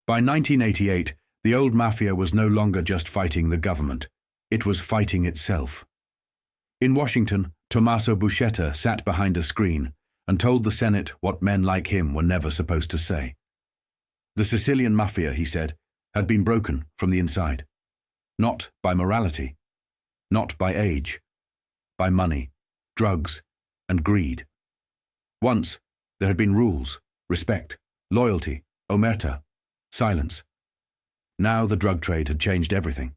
By 1988, the old Mafia was no longer just fighting the government. It was fighting itself. In Washington, Tommaso Buscetta sat behind a screen and told the Senate what men like him were never supposed to say. The Sicilian Mafia, he said, had been broken from the inside. Not by morality, not by age, by money, drugs, and greed. Once, there had been rules, respect, loyalty, omerta, silence. Now the drug trade had changed everything.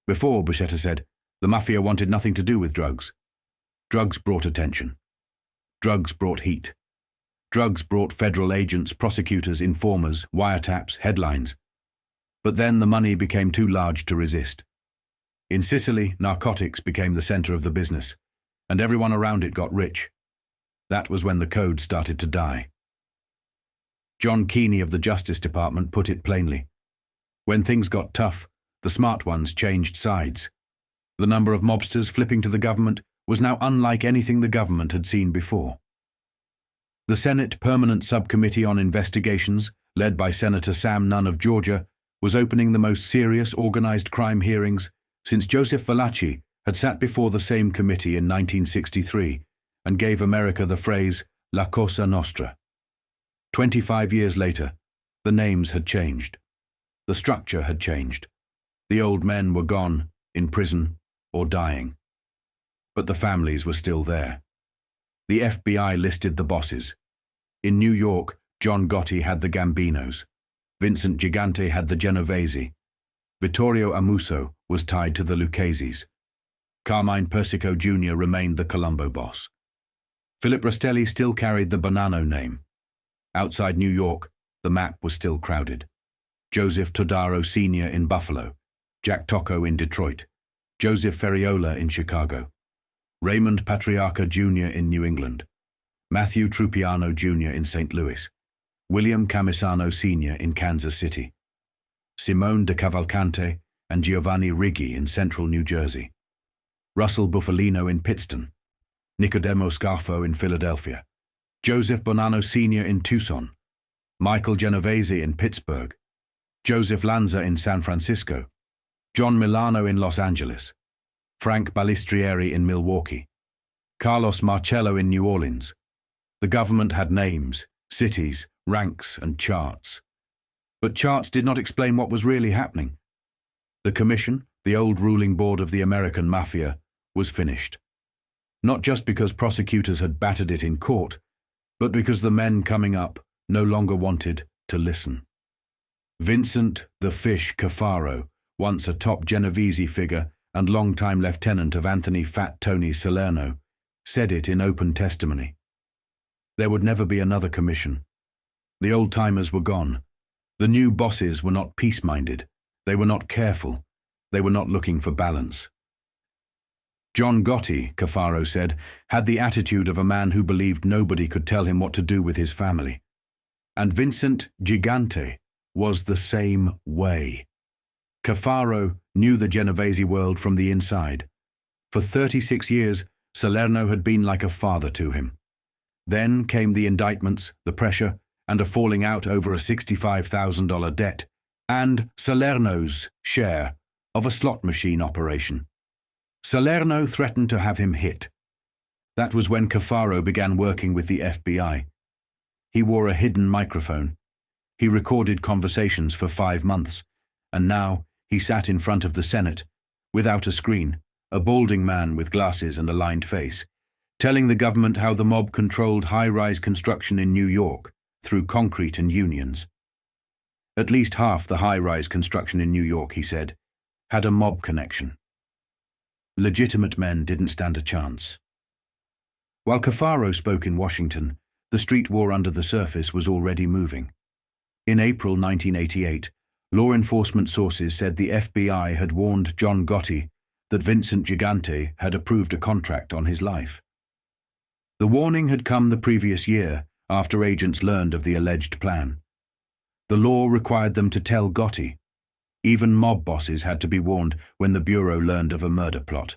Before, Buscetta said, the Mafia wanted nothing to do with drugs. Drugs brought attention. Drugs brought heat. Drugs brought federal agents, prosecutors, informers, wiretaps, headlines. But then the money became too large to resist. In Sicily, narcotics became the center of the business, and everyone around it got rich. That was when the code started to die. John Keeney of the Justice Department put it plainly. When things got tough, the smart ones changed sides. The number of mobsters flipping to the government was now unlike anything the government had seen before. The Senate Permanent Subcommittee on Investigations, led by Senator Sam Nunn of Georgia, was opening the most serious organized crime hearings since Joseph Valachi had sat before the same committee in 1963 and gave America the phrase La Cosa Nostra. 25 years later, the names had changed. The structure had changed. The old men were gone, in prison, or dying. But the families were still there. The FBI listed the bosses. In New York, John Gotti had the Gambinos. Vincent Gigante had the Genovese. Vittorio Amuso was tied to the Lucchese's. Carmine Persico Jr. remained the Colombo boss. Philip Rastelli still carried the Bonanno name. Outside New York, the map was still crowded. Joseph Todaro Sr. in Buffalo, Jack Tocco in Detroit, Joseph Ferriola in Chicago, Raymond Patriarca Jr. in New England, Matthew Trupiano Jr. in St. Louis, William Camisano Sr. in Kansas City, Simone de Cavalcante and Giovanni Riggi in central New Jersey, Russell Buffalino in Pittston, Nicodemo Scarfo in Philadelphia, Joseph Bonanno Sr. in Tucson, Michael Genovese in Pittsburgh, Joseph Lanza in San Francisco, John Milano in Los Angeles, Frank Balistrieri in Milwaukee, Carlos Marcello in New Orleans. The government had names, cities, ranks, and charts. But charts did not explain what was really happening. The commission, the old ruling board of the American Mafia, was finished. Not just because prosecutors had battered it in court, but because the men coming up no longer wanted to listen. Vincent the Fish Cafaro, once a top Genovese figure and longtime lieutenant of Anthony Fat Tony Salerno, said it in open testimony. There would never be another commission. The old-timers were gone. The new bosses were not peace-minded. They were not careful. They were not looking for balance. John Gotti, Cafaro said, had the attitude of a man who believed nobody could tell him what to do with his family. And Vincent Gigante was the same way. Cafaro knew the Genovese world from the inside. For 36 years, Salerno had been like a father to him. Then came the indictments, the pressure, and a falling out over a $65,000 debt, and Salerno's share of a slot machine operation. Salerno threatened to have him hit. That was when Cafaro began working with the FBI. He wore a hidden microphone. He recorded conversations for 5 months, and now he sat in front of the Senate, without a screen, a balding man with glasses and a lined face, telling the government how the mob controlled high-rise construction in New York through concrete and unions. At least half the high-rise construction in New York, he said, had a mob connection. Legitimate men didn't stand a chance. While Cafaro spoke in Washington, the street war under the surface was already moving. In April 1988, law enforcement sources said the FBI had warned John Gotti that Vincent Gigante had approved a contract on his life. The warning had come the previous year after agents learned of the alleged plan. The law required them to tell Gotti. Even mob bosses had to be warned when the Bureau learned of a murder plot.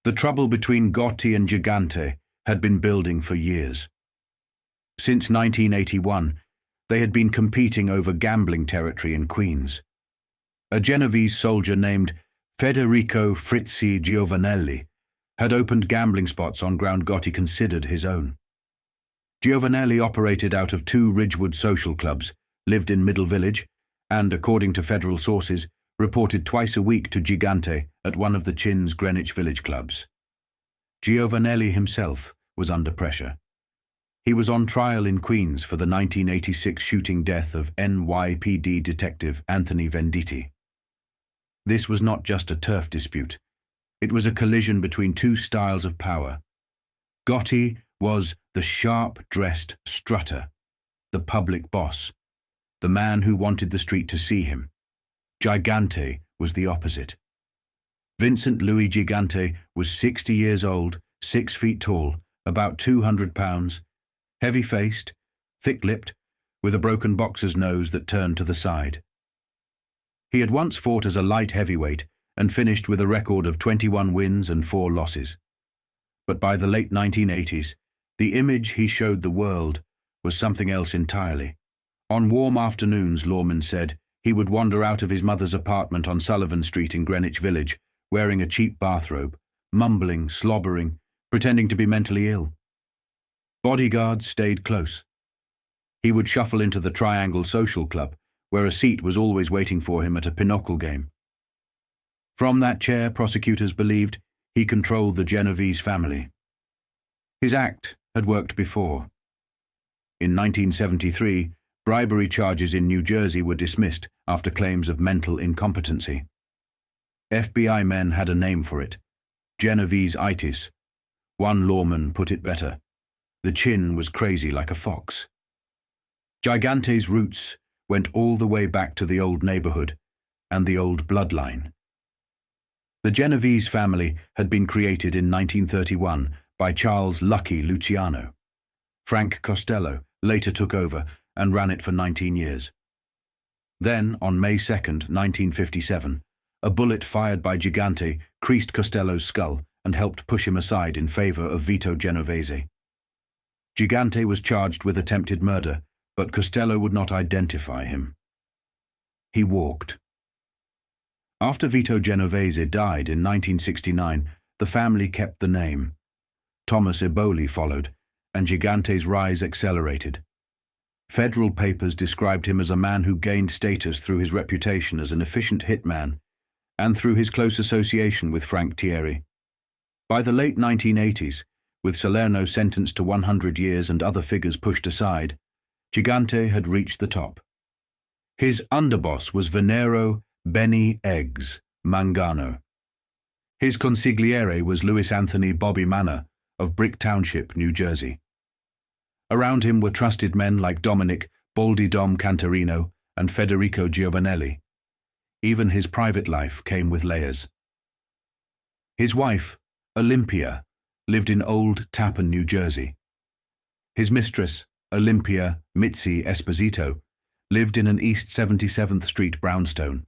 The trouble between Gotti and Gigante had been building for years. Since 1981, They had been competing over gambling territory in Queens. A Genovese soldier named FedeRico Fritzie Giovanelli had opened gambling spots on ground Gotti considered his own. Giovanelli operated out of 2 Ridgewood social clubs, lived in Middle Village, and, according to federal sources, reported twice a week to Gigante at one of the Chin's Greenwich Village clubs. Giovanelli himself was under pressure. He was on trial in Queens for the 1986 shooting death of NYPD detective Anthony Venditti. This was not just a turf dispute. It was a collision between 2 styles of power. Gotti was the sharp-dressed strutter, the public boss, the man who wanted the street to see him. Gigante was the opposite. Vincent Louis Gigante was 60 years old, 6 feet tall, about 200 pounds, heavy-faced, thick-lipped, with a broken boxer's nose that turned to the side. He had once fought as a light heavyweight and finished with a record of 21 wins and 4 losses. But by the late 1980s, the image he showed the world was something else entirely. On warm afternoons, lawmen said, he would wander out of his mother's apartment on Sullivan Street in Greenwich Village, wearing a cheap bathrobe, mumbling, slobbering, pretending to be mentally ill. Bodyguards stayed close. He would shuffle into the Triangle Social Club, where a seat was always waiting for him at a pinochle game. From that chair, prosecutors believed, he controlled the Genovese family. His act had worked before. In 1973, bribery charges in New Jersey were dismissed after claims of mental incompetency. FBI men had a name for it, Genovese-itis. One lawman put it better. The chin was crazy like a fox. Gigante's roots went all the way back to the old neighborhood and the old bloodline. The Genovese family had been created in 1931 by Charles Lucky Luciano. Frank Costello later took over and ran it for 19 years. Then, on May 2, 1957, a bullet fired by Gigante creased Costello's skull and helped push him aside in favor of Vito Genovese. Gigante was charged with attempted murder, but Costello would not identify him. He walked. After Vito Genovese died in 1969, the family kept the name. Thomas Eboli followed, and Gigante's rise accelerated. Federal papers described him as a man who gained status through his reputation as an efficient hitman and through his close association with Frank Thierry. By the late 1980s, with Salerno sentenced to 100 years and other figures pushed aside, Gigante had reached the top. His underboss was Venero Benny Eggs Mangano. His consigliere was Louis Anthony Bobby Manna of Brick Township, New Jersey. Around him were trusted men like Dominick, Baldy Dom Canterino, and FedeRico Giovanelli. Even his private life came with layers. His wife, Olympia, lived in Old Tappan, New Jersey. His mistress, Olympia Mitzi Esposito, lived in an East 77th Street brownstone,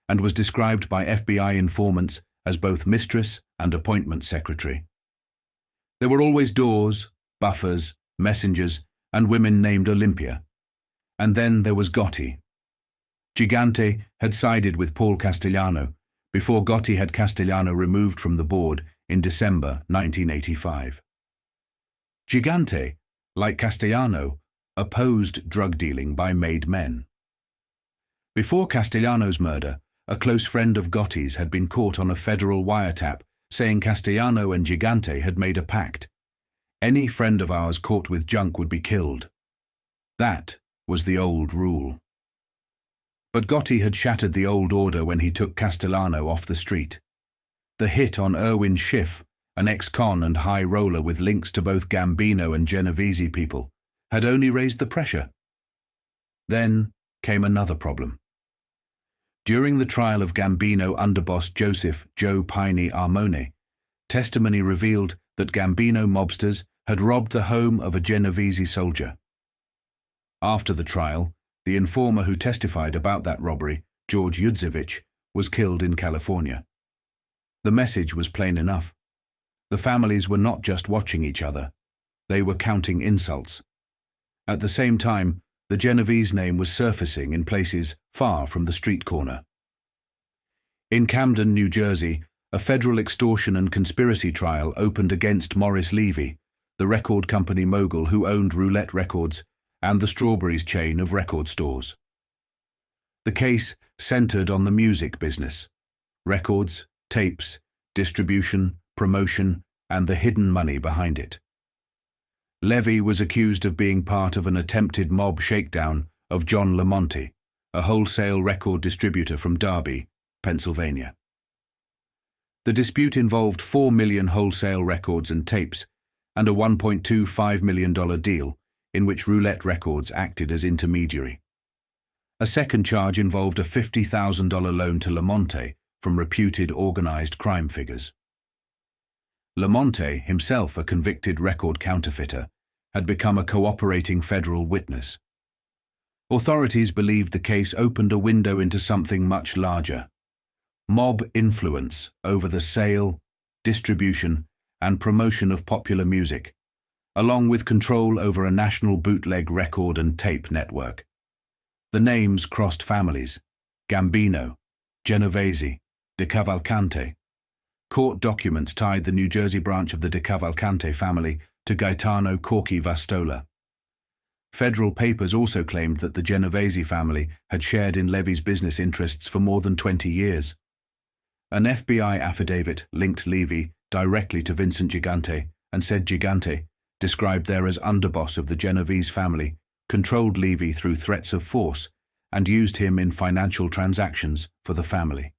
and was described by FBI informants as both mistress and appointment secretary. There were always doors, buffers, messengers, and women named Olympia. And then there was Gotti. Gigante had sided with Paul Castellano before Gotti had Castellano removed from the board in December 1985. Gigante, like Castellano, opposed drug dealing by made men. Before Castellano's murder, a close friend of Gotti's had been caught on a federal wiretap saying Castellano and Gigante had made a pact. Any friend of ours caught with junk would be killed. That was the old rule. But Gotti had shattered the old order when he took Castellano off the street. The hit on Erwin Schiff, an ex-con and high roller with links to both Gambino and Genovese people, had only raised the pressure. Then came another problem. During the trial of Gambino underboss Joseph Joe Piney Armone, testimony revealed that Gambino mobsters had robbed the home of a Genovese soldier. After the trial, the informer who testified about that robbery, George Yudzevich, was killed in California. The message was plain enough. The families were not just watching each other. They were counting insults. At the same time, the Genovese name was surfacing in places far from the street corner. In Camden, New Jersey, a federal extortion and conspiracy trial opened against Morris Levy, the record company mogul who owned Roulette Records and the Strawberries chain of record stores. The case centered on the music business: records, tapes, distribution, promotion, and the hidden money behind it. Levy was accused of being part of an attempted mob shakedown of John Lamonti, a wholesale record distributor from Darby, Pennsylvania. The dispute involved 4 million wholesale records and tapes and a $1.25 million deal in which Roulette Records acted as intermediary. A second charge involved a $50,000 loan to Lamonti from reputed organized crime figures. Lamonti, himself a convicted record counterfeiter, had become a cooperating federal witness. Authorities believed the case opened a window into something much larger: mob influence over the sale, distribution, and promotion of popular music, along with control over a national bootleg record and tape network. The names crossed families: Gambino, Genovese, De Cavalcante. Court documents tied the New Jersey branch of the De Cavalcante family to Gaetano, Corky, Vastola. Federal papers also claimed that the Genovese family had shared in Levy's business interests for more than 20 years. An FBI affidavit linked Levy directly to Vincent Gigante and said Gigante, described there as underboss of the Genovese family, controlled Levy through threats of force and used him in financial transactions for the family.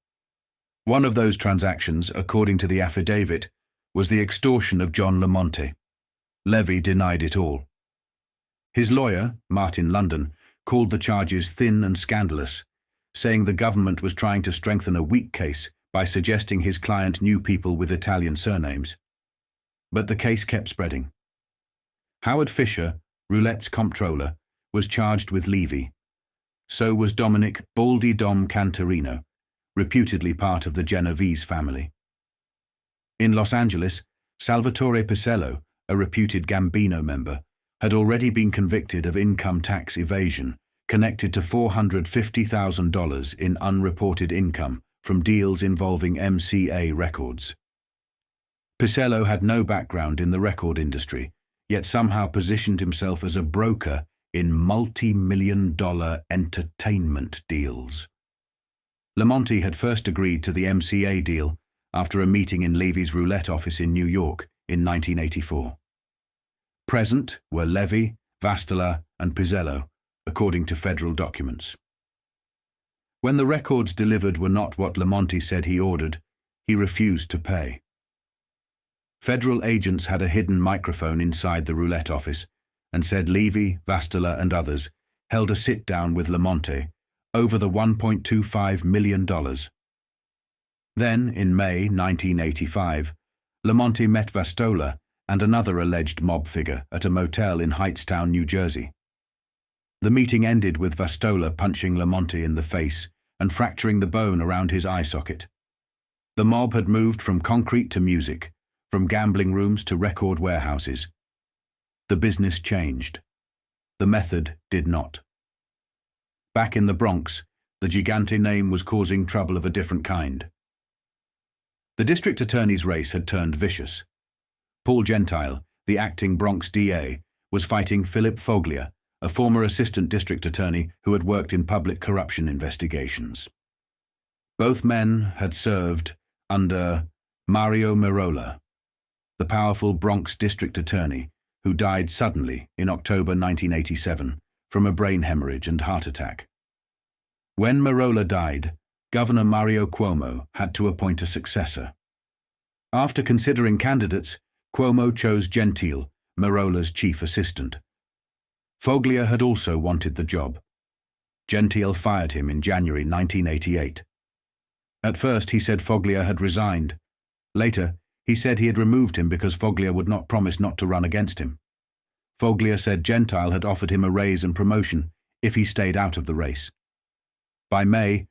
One of those transactions, according to the affidavit, was the extortion of John Lamonti. Levy denied it all. His lawyer, Martin London, called the charges thin and scandalous, saying the government was trying to strengthen a weak case by suggesting his client knew people with Italian surnames. But the case kept spreading. Howard Fisher, Roulette's comptroller, was charged with Levy. So was Dominick Baldy Dom Canterino, reputedly part of the Genovese family. In Los Angeles, Salvatore Pisello, a reputed Gambino member, had already been convicted of income tax evasion connected to $450,000 in unreported income from deals involving MCA records. Pisello had no background in the record industry, yet somehow positioned himself as a broker in multi-million-dollar entertainment deals. Lamonti had first agreed to the MCA deal after a meeting in Levy's Roulette office in New York in 1984. Present were Levy, Vastola, and Pisello, according to federal documents. When the records delivered were not what Lamonti said he ordered, he refused to pay. Federal agents had a hidden microphone inside the Roulette office and said Levy, Vastola, and others held a sit-down with Lamonti over the $1.25 million. Then, in May 1985, Lamonti met Vastola and another alleged mob figure at a motel in Hightstown, New Jersey. The meeting ended with Vastola punching Lamonti in the face and fracturing the bone around his eye socket. The mob had moved from concrete to music, from gambling rooms to record warehouses. The business changed. The method did not. Back in the Bronx, the Gigante name was causing trouble of a different kind. The district attorney's race had turned vicious. Paul Gentile, the acting Bronx DA, was fighting Philip Foglia, a former assistant district attorney who had worked in public corruption investigations. Both men had served under Mario Merola, the powerful Bronx district attorney who died suddenly in October 1987 from a brain hemorrhage and heart attack. When Merola died, Governor Mario Cuomo had to appoint a successor. After considering candidates, Cuomo chose Gentile, Merola's chief assistant. Foglia had also wanted the job. Gentile fired him in January 1988. At first he said Foglia had resigned. Later, he said he had removed him because Foglia would not promise not to run against him. Foglia said Gentile had offered him a raise and promotion if he stayed out of the race. By May,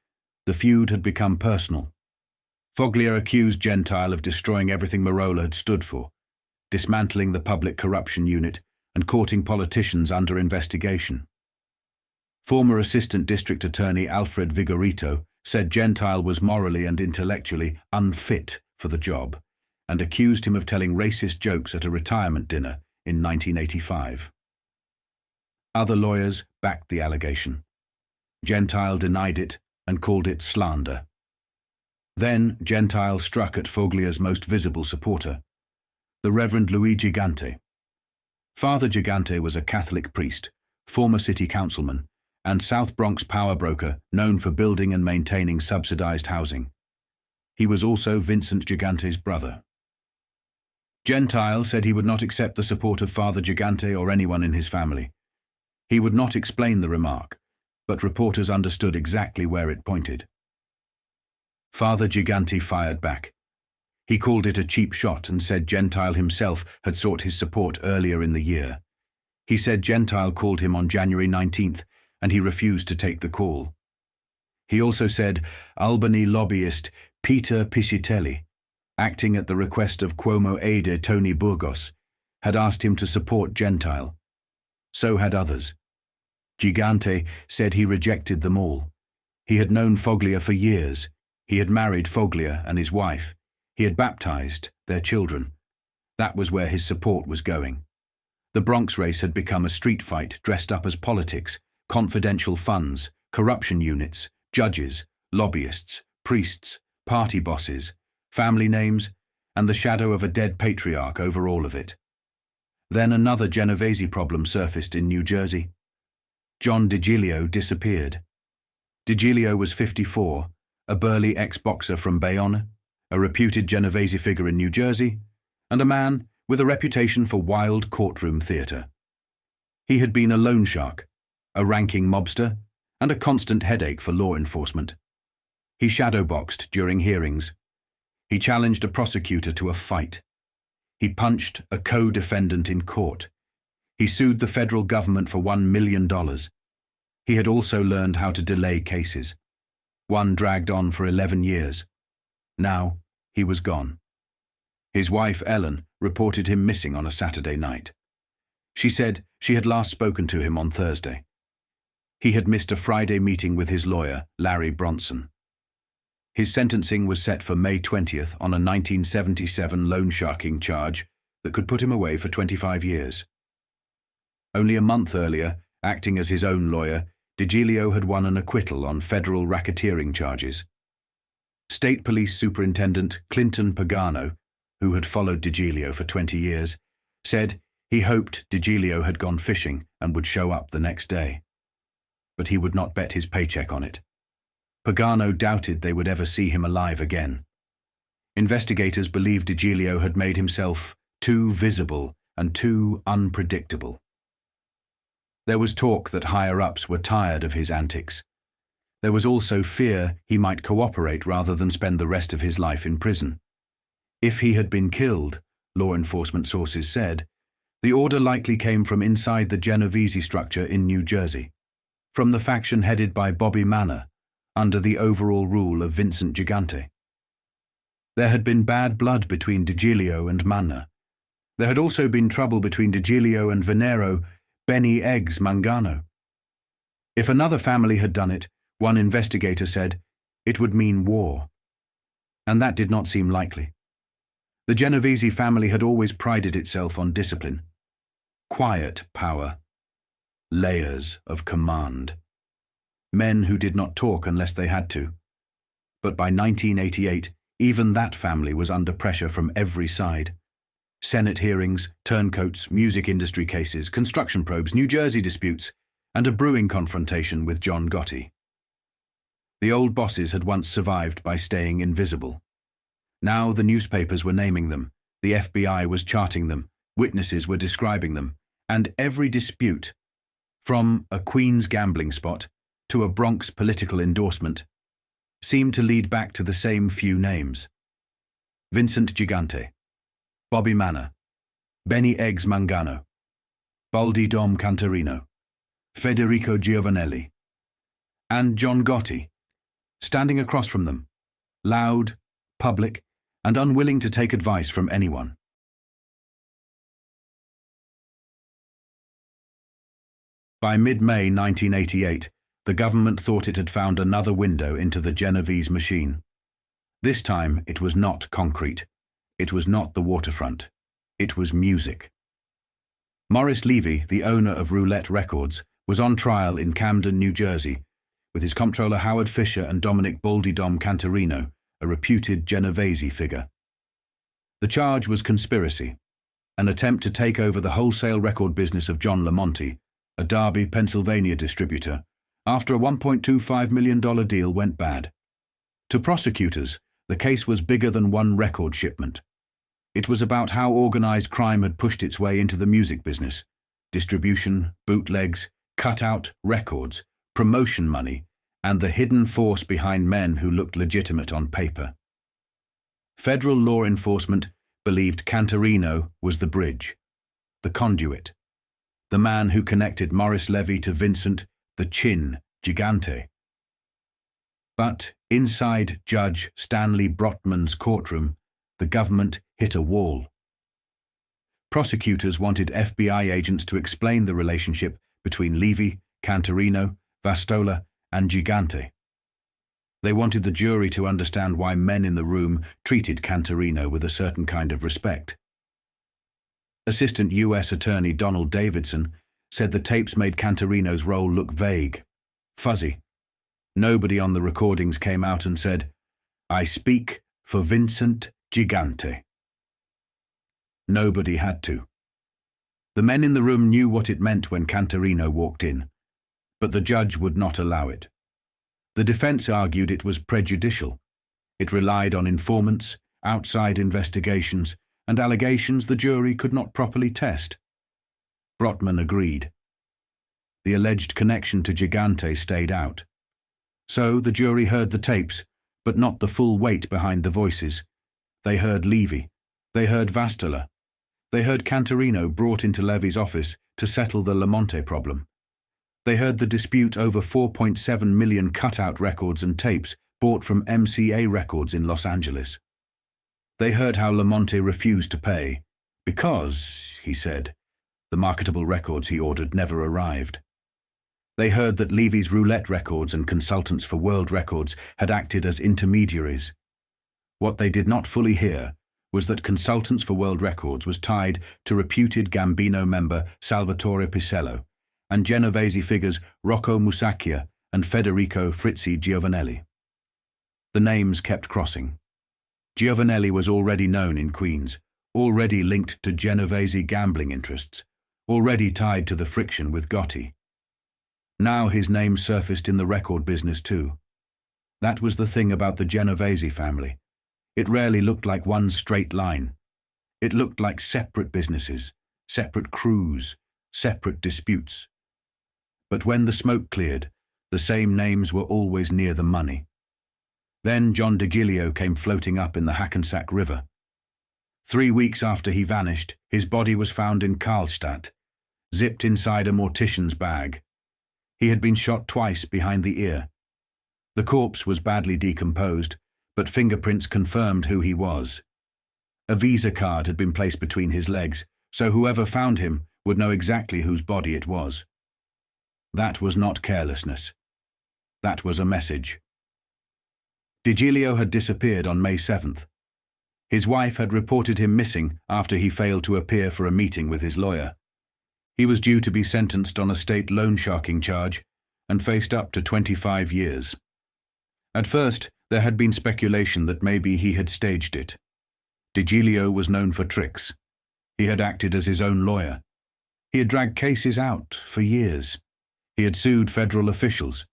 the feud had become personal. Foglia accused Gentile of destroying everything Merola had stood for, dismantling the public corruption unit and courting politicians under investigation. Former Assistant District Attorney Alfred Vigorito said Gentile was morally and intellectually unfit for the job and accused him of telling racist jokes at a retirement dinner in 1985. Other lawyers backed the allegation. Gentile denied it and called it slander. Then Gentile struck at Foglia's most visible supporter, the Reverend Louis Gigante. Father Gigante was a Catholic priest, former city councilman, and South Bronx power broker known for building and maintaining subsidized housing. He was also Vincent Gigante's brother. Gentile said he would not accept the support of Father Gigante or anyone in his family. He would not explain the remark, but reporters understood exactly where it pointed. Father Gigante fired back. He called it a cheap shot and said Gentile himself had sought his support earlier in the year. He said Gentile called him on January 19th and he refused to take the call. He also said Albany lobbyist Peter Piscitelli, acting at the request of Cuomo aide Tony Burgos, had asked him to support Gentile. So had others. Gigante said he rejected them all. He had known Foglia for years. He had married Foglia and his wife. He had baptized their children. That was where his support was going. The Bronx race had become a street fight dressed up as politics, confidential funds, corruption units, judges, lobbyists, priests, party bosses, family names, and the shadow of a dead patriarch over all of it. Then another Genovese problem surfaced in New Jersey. John DiGilio disappeared. DiGilio was 54, a burly ex-boxer from Bayonne, a reputed Genovese figure in New Jersey, and a man with a reputation for wild courtroom theatre. He had been a loan shark, a ranking mobster, and a constant headache for law enforcement. He shadowboxed during hearings. He challenged a prosecutor to a fight. He punched a co-defendant in court. He sued the federal government for $1 million. He had also learned how to delay cases. One dragged on for 11 years. Now, he was gone. His wife, Ellen, reported him missing on a Saturday night. She said she had last spoken to him on Thursday. He had missed a Friday meeting with his lawyer, Larry Bronson. His sentencing was set for May 20th on a 1977 loan sharking charge that could put him away for 25 years. Only a month earlier, acting as his own lawyer, DiGilio had won an acquittal on federal racketeering charges. State Police Superintendent Clinton Pagano, who had followed DiGilio for 20 years, said he hoped DiGilio had gone fishing and would show up the next day. But he would not bet his paycheck on it. Pagano doubted they would ever see him alive again. Investigators believed DiGilio had made himself too visible and too unpredictable. There was talk that higher-ups were tired of his antics. There was also fear he might cooperate rather than spend the rest of his life in prison. If he had been killed, law enforcement sources said, the order likely came from inside the Genovese structure in New Jersey, from the faction headed by Bobby Manna, under the overall rule of Vincent Gigante. There had been bad blood between DiGilio and Manna. There had also been trouble between DiGilio and Venero Benny Eggs Mangano. If another family had done it, one investigator said, it would mean war. And that did not seem likely. The Genovese family had always prided itself on discipline. Quiet power. Layers of command. Men who did not talk unless they had to. But by 1988, even that family was under pressure from every side. Senate hearings, turncoats, music industry cases, construction probes, New Jersey disputes, and a brewing confrontation with John Gotti. The old bosses had once survived by staying invisible. Now the newspapers were naming them, the FBI was charting them, witnesses were describing them, and every dispute, from a Queens gambling spot to a Bronx political endorsement, seemed to lead back to the same few names. Vincent Gigante, Bobby Manna, Benny Eggs Mangano, Baldy Dom Canterino, FedeRico Giovanelli, and John Gotti, standing across from them, loud, public, and unwilling to take advice from anyone. By mid-May 1988, The government thought it had found another window into the Genovese machine. This time it was not concrete. It was not the waterfront. It was music. Morris Levy, the owner of Roulette Records, was on trial in Camden, New Jersey, with his comptroller Howard Fisher and Dominick Baldy Dom Canterino, a reputed Genovese figure. The charge was conspiracy, an attempt to take over the wholesale record business of John Lamonti, a Derby, Pennsylvania distributor, after a $1.25 million deal went bad. To prosecutors, the case was bigger than one record shipment. It was about how organized crime had pushed its way into the music business: distribution, bootlegs, cut-out records, promotion money, and the hidden force behind men who looked legitimate on paper. Federal law enforcement believed Canterino was the bridge, the conduit, the man who connected Morris Levy to Vincent the Chin Gigante. But inside Judge Stanley Brotman's courtroom, the government hit a wall. Prosecutors wanted FBI agents to explain the relationship between Levy, Canterino, Vastola, and Gigante. They wanted the jury to understand why men in the room treated Canterino with a certain kind of respect. Assistant U.S. Attorney Donald Davidson said the tapes made Canterino's role look vague, fuzzy. Nobody on the recordings came out and said, "I speak for Vincent Gigante." Nobody had to. The men in the room knew what it meant when Canterino walked in, but the judge would not allow it. The defense argued it was prejudicial. It relied on informants, outside investigations, and allegations the jury could not properly test. Brotman agreed. The alleged connection to Gigante stayed out. So the jury heard the tapes, but not the full weight behind the voices. They heard Levy. They heard Vastola. They heard Canterino brought into Levy's office to settle the Lamonte problem. They heard the dispute over 4.7 million cutout records and tapes bought from MCA Records in Los Angeles. They heard how Lamonte refused to pay because, he said, the marketable records he ordered never arrived. They heard that Levy's Roulette Records and Consultants for World Records had acted as intermediaries. What they did not fully hear was that Consultants for World Records was tied to reputed Gambino member Salvatore Pisello and Genovese figures Rocco Musacchia and FedeRico Fritzie Giovanelli. The names kept crossing. Giovanelli was already known in Queens, already linked to Genovese gambling interests, already tied to the friction with Gotti. Now his name surfaced in the record business too. That was the thing about the Genovese family. It rarely looked like one straight line. It looked like separate businesses, separate crews, separate disputes. But when the smoke cleared, the same names were always near the money. Then John DiGilio came floating up in the Hackensack River. 3 weeks after he vanished, his body was found in Karlstadt, zipped inside a mortician's bag. He had been shot twice behind the ear. The corpse was badly decomposed, but fingerprints confirmed who he was. A Visa card had been placed between his legs, so whoever found him would know exactly whose body it was. That was not carelessness. That was a message. DiGilio had disappeared on May 7th. His wife had reported him missing after he failed to appear for a meeting with his lawyer. He was due to be sentenced on a state loan sharking charge and faced up to 25 years. At first, there had been speculation that maybe he had staged it. DiGilio was known for tricks. He had acted as his own lawyer. He had dragged cases out for years. He had sued federal officials.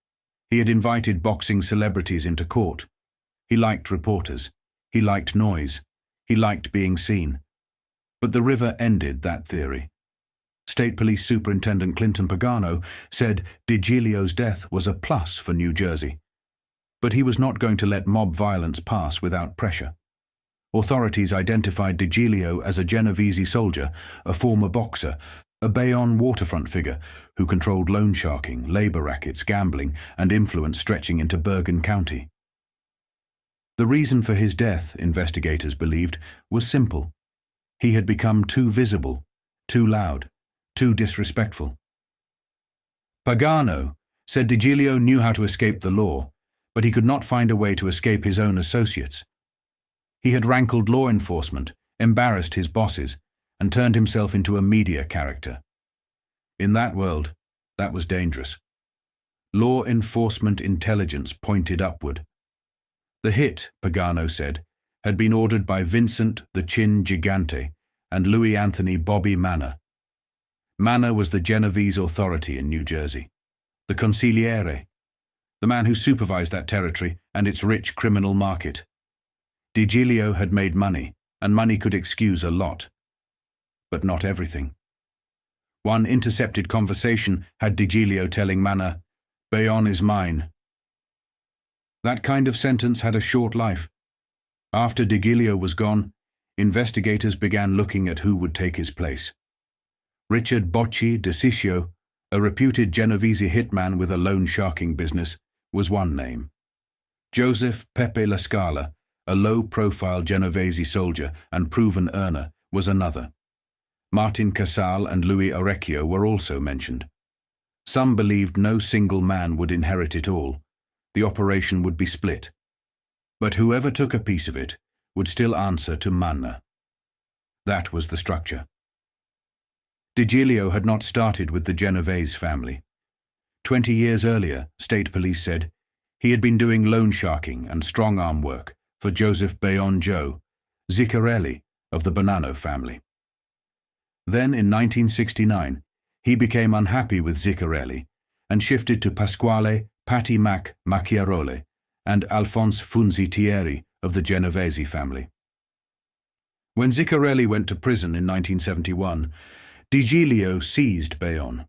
He had invited boxing celebrities into court. He liked reporters. He liked noise. He liked being seen. But the river ended that theory. State Police Superintendent Clinton Pagano said DiGilio's death was a plus for New Jersey. But he was not going to let mob violence pass without pressure. Authorities identified DiGilio as a Genovese soldier, a former boxer, a Bayonne waterfront figure who controlled loan sharking, labor rackets, gambling, and influence stretching into Bergen County. The reason for his death, investigators believed, was simple. He had become too visible, too loud, too disrespectful. Pagano said Digilio knew how to escape the law, but he could not find a way to escape his own associates. He had rankled law enforcement, embarrassed his bosses, and turned himself into a media character. In that world, that was dangerous. Law enforcement intelligence pointed upward. The hit, Pagano said, had been ordered by Vincent the Chin Gigante and Louis Anthony Bobby Manna. Manna was the Genovese authority in New Jersey, the consigliere, the man who supervised that territory and its rich criminal market. Digilio had made money, and money could excuse a lot. But not everything. One intercepted conversation had Digilio telling Manna, "Bayonne is mine." That kind of sentence had a short life. After Digilio was gone, investigators began looking at who would take his place. Richard Bocci Desiccio, a reputed Genovese hitman with a loan sharking business, was one name. Joseph Pepe La Scala, a low-profile Genovese soldier and proven earner, was another. Martin Casal and Louis Orecchio were also mentioned. Some believed no single man would inherit it all. The operation would be split. But whoever took a piece of it would still answer to Manna. That was the structure. Digilio had not started with the Genovese family. 20 years earlier, state police said, he had been doing loan sharking and strong-arm work for Joseph Bayonne Joe, Ziccarelli of the Bonanno family. Then, in 1969, he became unhappy with Ziccarelli and shifted to Pasquale Patti Mac Macchiarole and Alphonse Funzi Thierry of the Genovese family. When Ziccarelli went to prison in 1971, Digilio seized Bayonne.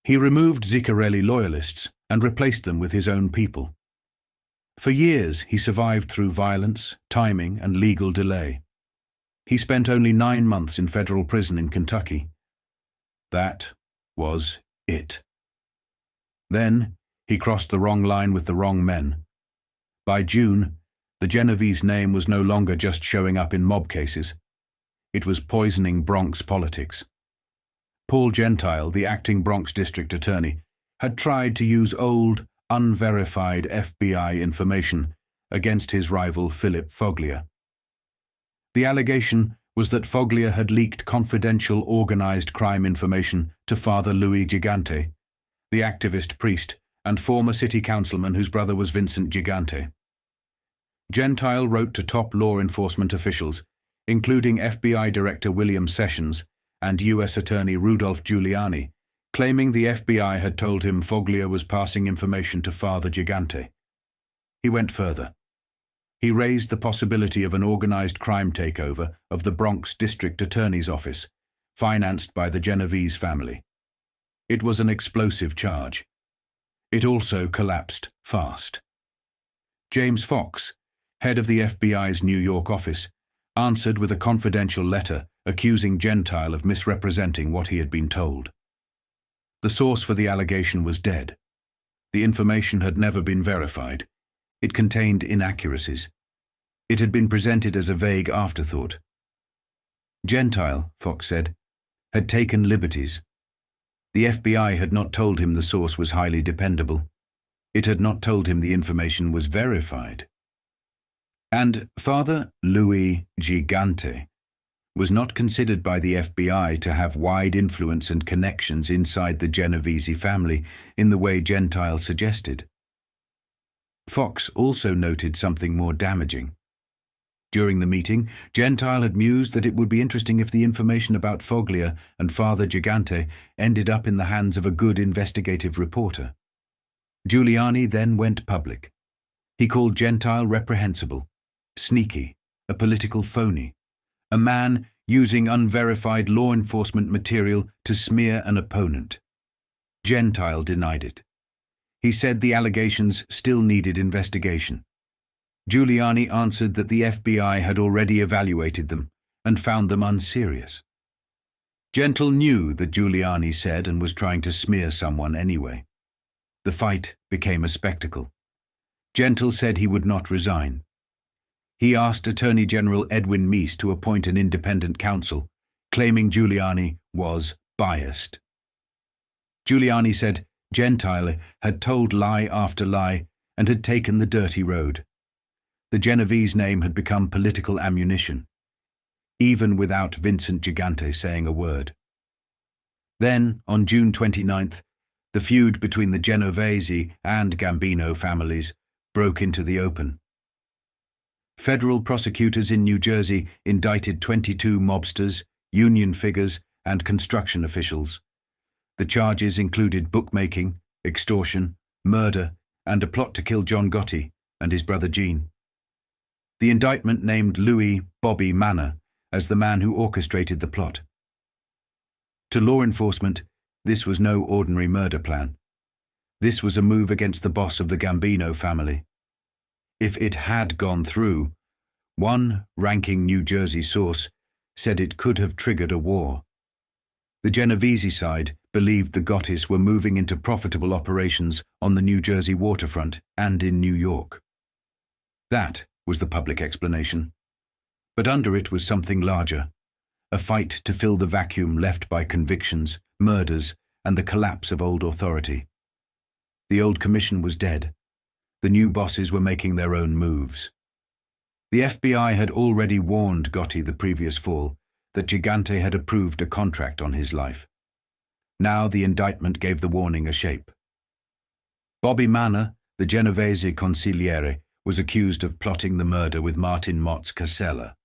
He removed Ziccarelli loyalists and replaced them with his own people. For years, he survived through violence, timing, and legal delay. He spent only 9 months in federal prison in Kentucky. That was it. Then, he crossed the wrong line with the wrong men. By June, the Genovese name was no longer just showing up in mob cases. It was poisoning Bronx politics. Paul Gentile, the acting Bronx district attorney, had tried to use old, unverified FBI information against his rival Philip Foglia. The allegation was that Foglia had leaked confidential organized crime information to Father Louis Gigante, the activist priest and former city councilman whose brother was Vincent Gigante. Gentile wrote to top law enforcement officials, including FBI Director William Sessions and U.S. Attorney Rudolph Giuliani, claiming the FBI had told him Foglia was passing information to Father Gigante. He went further. He raised the possibility of an organized crime takeover of the Bronx District Attorney's Office, financed by the Genovese family. It was an explosive charge. It also collapsed fast. James Fox, head of the FBI's New York office, answered with a confidential letter accusing Gentile of misrepresenting what he had been told. The source for the allegation was dead. The information had never been verified. It contained inaccuracies. It had been presented as a vague afterthought. Gentile, Fox said, had taken liberties. The FBI had not told him the source was highly dependable. It had not told him the information was verified. And Father Louis Gigante was not considered by the FBI to have wide influence and connections inside the Genovese family in the way Gentile suggested. Fox also noted something more damaging. During the meeting, Gentile had mused that it would be interesting if the information about Foglia and Father Gigante ended up in the hands of a good investigative reporter. Giuliani then went public. He called Gentile reprehensible, sneaky, a political phony, a man using unverified law enforcement material to smear an opponent. Gentile denied it. He said the allegations still needed investigation. Giuliani answered that the FBI had already evaluated them and found them unserious. Gentile knew that Giuliani said and was trying to smear someone anyway. The fight became a spectacle. Gentile said he would not resign. He asked Attorney General Edwin Meese to appoint an independent counsel, claiming Giuliani was biased. Giuliani said, Gentile had told lie after lie and had taken the dirty road. The Genovese name had become political ammunition, even without Vincent Gigante saying a word. Then, on June 29th, the feud between the Genovese and Gambino families broke into the open. Federal prosecutors in New Jersey indicted 22 mobsters, union figures, and construction officials. The charges included bookmaking, extortion, murder, and a plot to kill John Gotti and his brother Gene. The indictment named Louis "Bobby" Manna as the man who orchestrated the plot. To law enforcement, this was no ordinary murder plan. This was a move against the boss of the Gambino family. If it had gone through, one ranking New Jersey source said it could have triggered a war. The Genovese side believed the Gottis were moving into profitable operations on the New Jersey waterfront and in New York. That was the public explanation. But under it was something larger, a fight to fill the vacuum left by convictions, murders, and the collapse of old authority. The old commission was dead. The new bosses were making their own moves. The FBI had already warned Gotti the previous fall that Gigante had approved a contract on his life. Now the indictment gave the warning a shape. Bobby Manna, the Genovese consigliere, was accused of plotting the murder with Martin Motz Casella,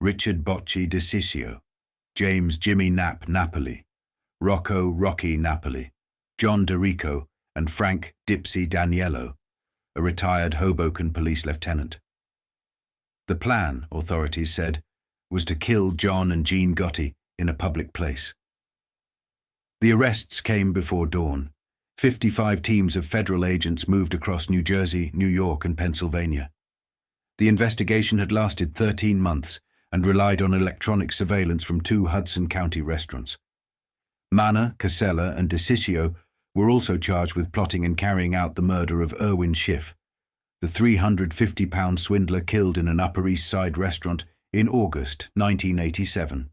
Richard Bocci DeCiccio, James Jimmy Knapp Napoli, Rocco Rocky Napoli, John DeRico, and Frank Dipsy Daniello, a retired Hoboken police lieutenant. The plan, authorities said, was to kill John and Gene Gotti in a public place. The arrests came before dawn. 55 teams of federal agents moved across New Jersey, New York, and Pennsylvania. The investigation had lasted 13 months and relied on electronic surveillance from 2 Hudson County restaurants. Manna, Casella, and DeCiccio were also charged with plotting and carrying out the murder of Irwin Schiff, the 350-pound swindler killed in an Upper East Side restaurant in August 1987.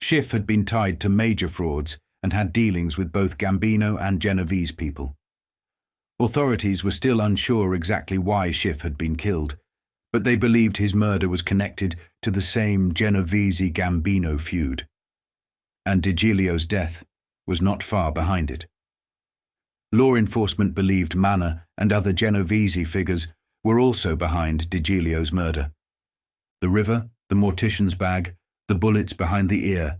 Schiff had been tied to major frauds and had dealings with both Gambino and Genovese people. Authorities were still unsure exactly why Schiff had been killed, but they believed his murder was connected to the same Genovese-Gambino feud. And DiGilio's death was not far behind it. Law enforcement believed Manna and other Genovese figures were also behind DiGilio's murder. The river, the mortician's bag, the bullets behind the ear,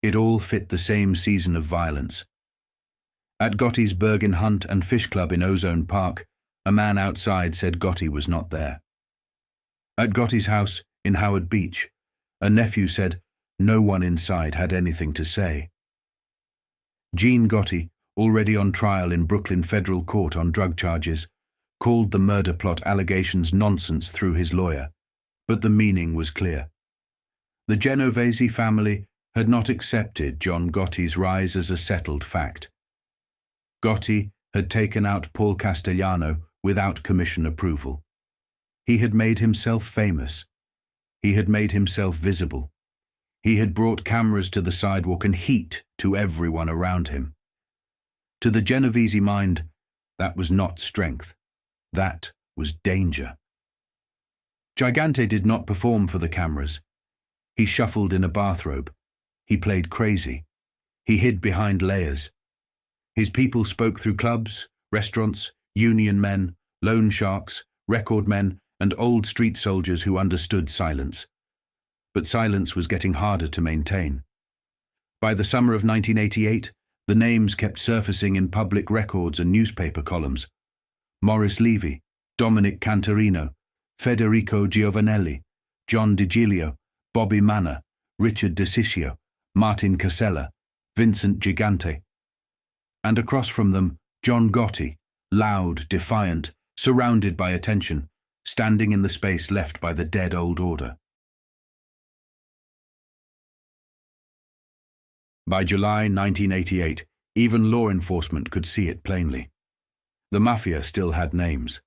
it all fit the same season of violence. At Gotti's Bergen Hunt and Fish Club in Ozone Park, a man outside said Gotti was not there. At Gotti's house in Howard Beach, a nephew said no one inside had anything to say. Gene Gotti, already on trial in Brooklyn federal court on drug charges, called the murder plot allegations nonsense through his lawyer, but the meaning was clear. The Genovese family had not accepted John Gotti's rise as a settled fact. Gotti had taken out Paul Castellano without commission approval. He had made himself famous. He had made himself visible. He had brought cameras to the sidewalk and heat to everyone around him. To the Genovese mind, that was not strength. That was danger. Gigante did not perform for the cameras. He shuffled in a bathrobe. He played crazy. He hid behind layers. His people spoke through clubs, restaurants, union men, loan sharks, record men, and old street soldiers who understood silence. But silence was getting harder to maintain. By the summer of 1988, the names kept surfacing in public records and newspaper columns. Morris Levy, Dominick Canterino, FedeRico Giovanelli, John DiGilio, Bobby Manna, Richard DeCiccio, Martin Casella, Vincent Gigante. And across from them, John Gotti, loud, defiant, surrounded by attention, standing in the space left by the dead old order. By July 1988, even law enforcement could see it plainly. The Mafia still had names,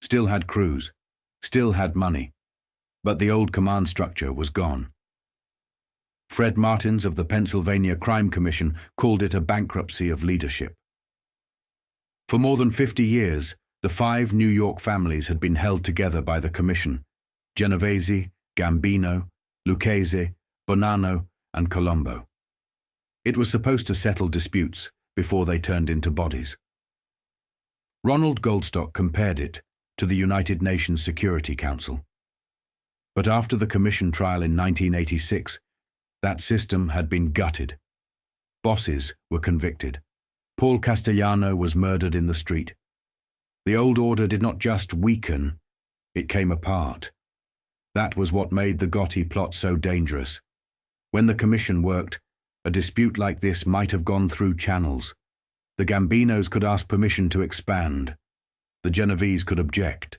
still had crews, still had money, but the old command structure was gone. Fred Martins of the Pennsylvania Crime Commission called it a bankruptcy of leadership. For more than 50 years, the 5 New York families had been held together by the Commission: Genovese, Gambino, Lucchese, Bonanno, and Colombo. It was supposed to settle disputes before they turned into bodies. Ronald Goldstock compared it to the United Nations Security Council. But after the Commission trial in 1986, that system had been gutted. Bosses were convicted. Paul Castellano was murdered in the street. The old order did not just weaken, it came apart. That was what made the Gotti plot so dangerous. When the Commission worked, a dispute like this might have gone through channels. The Gambinos could ask permission to expand. The Genovese could object.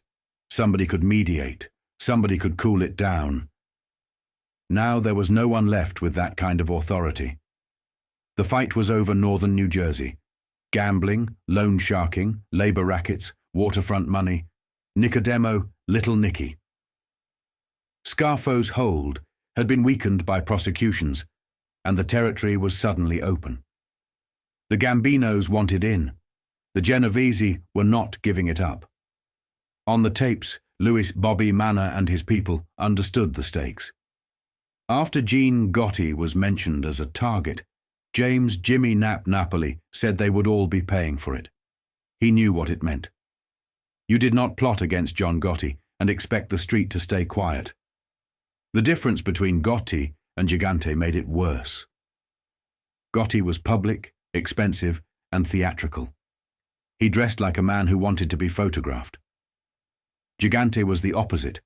Somebody could mediate. Somebody could cool it down. Now there was no one left with that kind of authority. The fight was over northern New Jersey. Gambling, loan sharking, labor rackets, waterfront money. Nicodemo, Little Nicky. Scarfo's hold had been weakened by prosecutions, and the territory was suddenly open. The Gambinos wanted in. The Genovese were not giving it up. On the tapes, Louis Bobby Manna and his people understood the stakes. After Gene Gotti was mentioned as a target, James Jimmy Nap Napoli said they would all be paying for it. He knew what it meant. You did not plot against John Gotti and expect the street to stay quiet. The difference between Gotti and Gigante made it worse. Gotti was public, expensive, and theatrical. He dressed like a man who wanted to be photographed. Gigante was the opposite,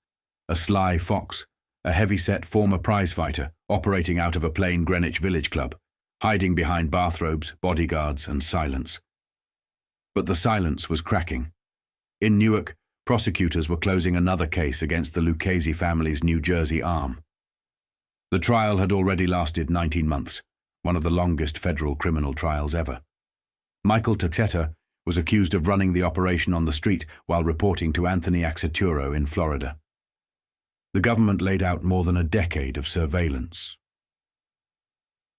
a sly fox, a heavy-set former prizefighter operating out of a plain Greenwich Village club, hiding behind bathrobes, bodyguards, and silence. But the silence was cracking. In Newark, prosecutors were closing another case against the Lucchese family's New Jersey arm. The trial had already lasted 19 months, one of the longest federal criminal trials ever. Michael Tattetta was accused of running the operation on the street while reporting to Anthony Axaturo in Florida. The government laid out more than a decade of surveillance.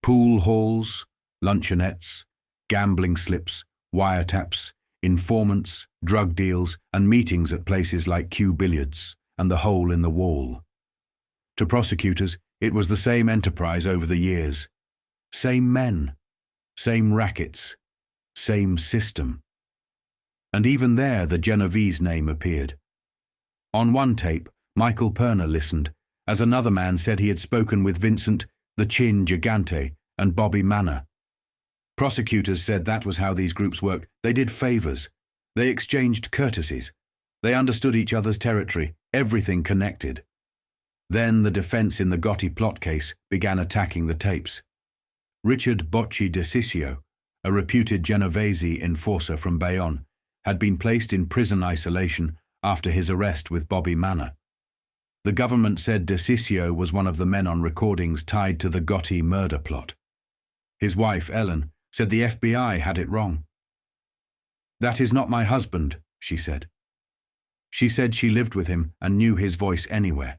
Pool halls, luncheonettes, gambling slips, wiretaps, informants, drug deals, and meetings at places like Q Billiards and the Hole in the Wall. To prosecutors, it was the same enterprise over the years. Same men, same rackets, same system. And even there the Genovese name appeared. On one tape, Michael Perner listened, as another man said he had spoken with Vincent "the Chin" Gigante and Bobby Manna. Prosecutors said that was how these groups worked. They did favors. They exchanged courtesies. They understood each other's territory, everything connected. Then the defense in the Gotti plot case began attacking the tapes. Richard Bocci DeCiccio, a reputed Genovese enforcer from Bayonne, had been placed in prison isolation after his arrest with Bobby Manna. The government said DeCiccio was one of the men on recordings tied to the Gotti murder plot. His wife, Ellen, said the FBI had it wrong. "That is not my husband," she said. She said she lived with him and knew his voice anywhere.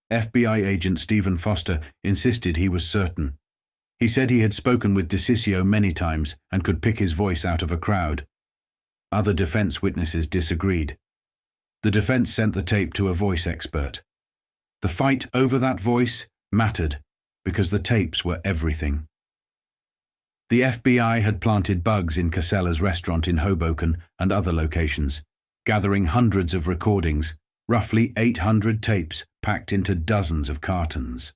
FBI agent Stephen Foster insisted he was certain. He said he had spoken with DeCiccio many times and could pick his voice out of a crowd. Other defense witnesses disagreed. The defense sent the tape to a voice expert. The fight over that voice mattered because the tapes were everything. The FBI had planted bugs in Casella's restaurant in Hoboken and other locations, gathering hundreds of recordings, roughly 800 tapes packed into dozens of cartons.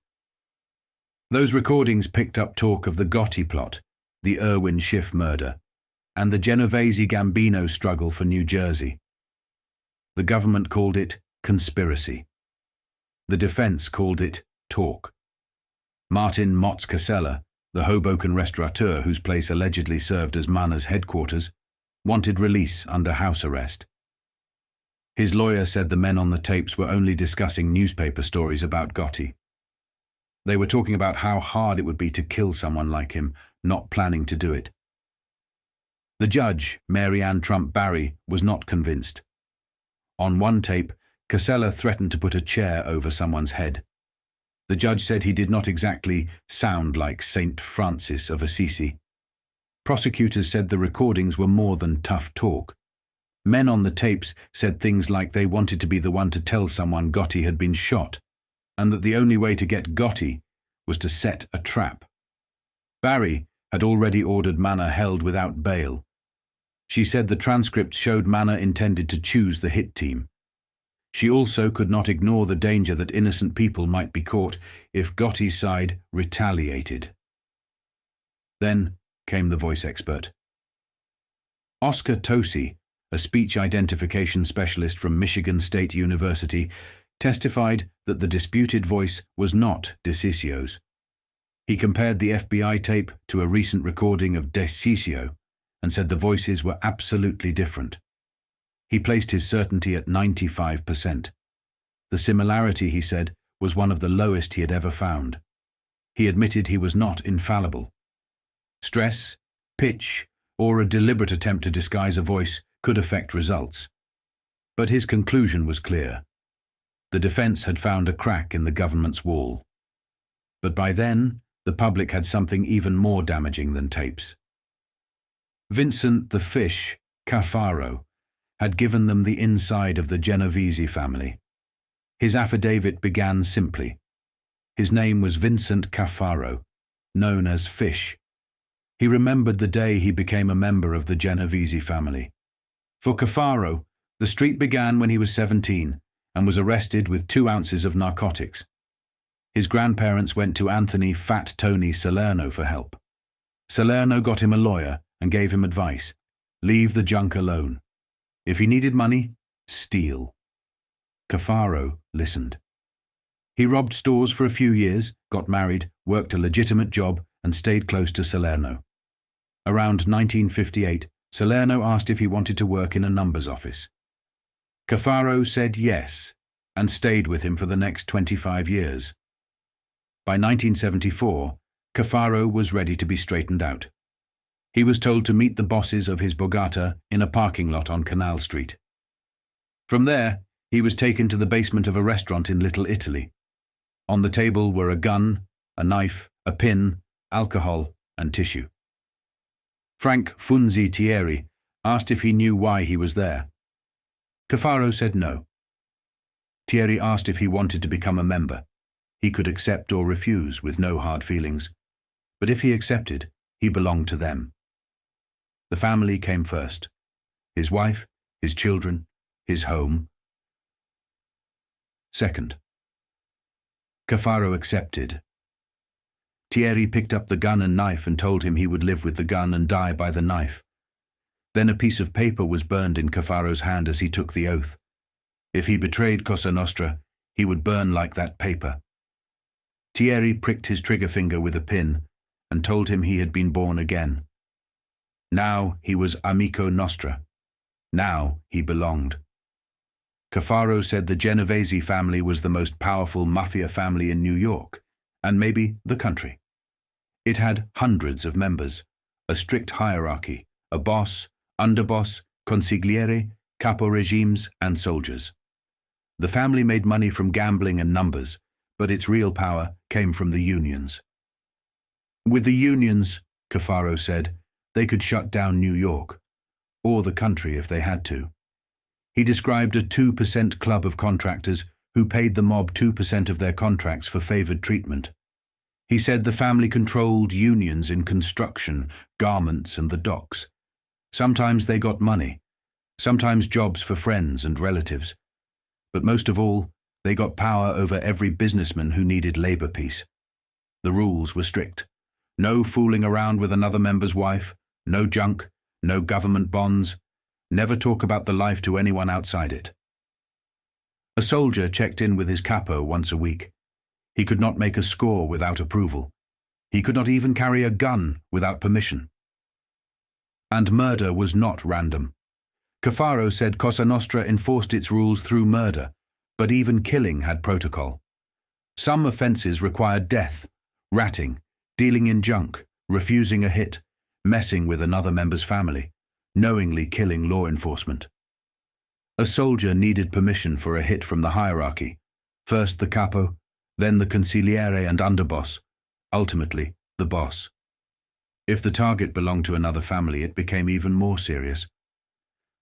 Those recordings picked up talk of the Gotti plot, the Irwin Schiff murder, and the Genovese Gambino struggle for New Jersey. The government called it conspiracy. The defense called it talk. Martin Motz Casella, the Hoboken restaurateur whose place allegedly served as Manna's headquarters, wanted release under house arrest. His lawyer said the men on the tapes were only discussing newspaper stories about Gotti. They were talking about how hard it would be to kill someone like him, not planning to do it. The judge, Mary Ann Trump Barry, was not convinced. On one tape, Casella threatened to put a chair over someone's head. The judge said he did not exactly sound like Saint Francis of Assisi. Prosecutors said the recordings were more than tough talk. Men on the tapes said things like they wanted to be the one to tell someone Gotti had been shot, and that the only way to get Gotti was to set a trap. Barry had already ordered Manna held without bail. She said the transcript showed Manna intended to choose the hit team. She also could not ignore the danger that innocent people might be caught if Gotti's side retaliated. Then came the voice expert. Oscar Tosi, a speech identification specialist from Michigan State University, testified that the disputed voice was not DeCicio's. He compared the FBI tape to a recent recording of DeCiccio and said the voices were absolutely different. He placed his certainty at 95%. The similarity, he said, was one of the lowest he had ever found. He admitted he was not infallible. Stress, pitch, or a deliberate attempt to disguise a voice could affect results. But his conclusion was clear. The defense had found a crack in the government's wall. But by then, the public had something even more damaging than tapes. Vincent the Fish, Cafaro, had given them the inside of the Genovese family. His affidavit began simply. His name was Vincent Cafaro, known as Fish. He remembered the day he became a member of the Genovese family. For Cafaro, the street began when he was 17 and was arrested with 2 ounces of narcotics. His grandparents went to Anthony Fat Tony Salerno for help. Salerno got him a lawyer and gave him advice. Leave the junk alone. If he needed money, steal. Cafaro listened. He robbed stores for a few years, got married, worked a legitimate job, and stayed close to Salerno. Around 1958, Salerno asked if he wanted to work in a numbers office. Cafaro said yes, and stayed with him for the next 25 years. By 1974, Cafaro was ready to be straightened out. He was told to meet the bosses of his Bogata in a parking lot on Canal Street. From there, he was taken to the basement of a restaurant in Little Italy. On the table were a gun, a knife, a pin, alcohol, and tissue. Frank Funzi Thierry asked if he knew why he was there. Cafaro said no. Thierry asked if he wanted to become a member. He could accept or refuse with no hard feelings. But if he accepted, he belonged to them. The family came first. His wife, his children, his home. Second. Cafaro accepted. Thierry picked up the gun and knife and told him he would live with the gun and die by the knife. Then a piece of paper was burned in Cafaro's hand as he took the oath. If he betrayed Cosa Nostra, he would burn like that paper. Thierry pricked his trigger finger with a pin and told him he had been born again. Now he was Amico Nostra. Now he belonged. Cafaro said the Genovese family was the most powerful Mafia family in New York, and maybe the country. It had hundreds of members, a strict hierarchy, a boss, underboss, consigliere, capo regimes, and soldiers. The family made money from gambling and numbers, but its real power came from the unions. With the unions, Cafaro said, they could shut down New York, or the country if they had to. He described a 2% club of contractors who paid the mob 2% of their contracts for favored treatment. He said the family controlled unions in construction, garments, and the docks. Sometimes they got money, sometimes jobs for friends and relatives. But most of all, they got power over every businessman who needed labor peace. The rules were strict. No fooling around with another member's wife, no junk, no government bonds. Never talk about the life to anyone outside it. A soldier checked in with his capo once a week. He could not make a score without approval. He could not even carry a gun without permission. And murder was not random. Cafaro said Cosa Nostra enforced its rules through murder, but even killing had protocol. Some offences required death, ratting, dealing in junk, refusing a hit, messing with another member's family, knowingly killing law enforcement. A soldier needed permission for a hit from the hierarchy, first the capo, then the consigliere and underboss, ultimately the boss. If the target belonged to another family, it became even more serious.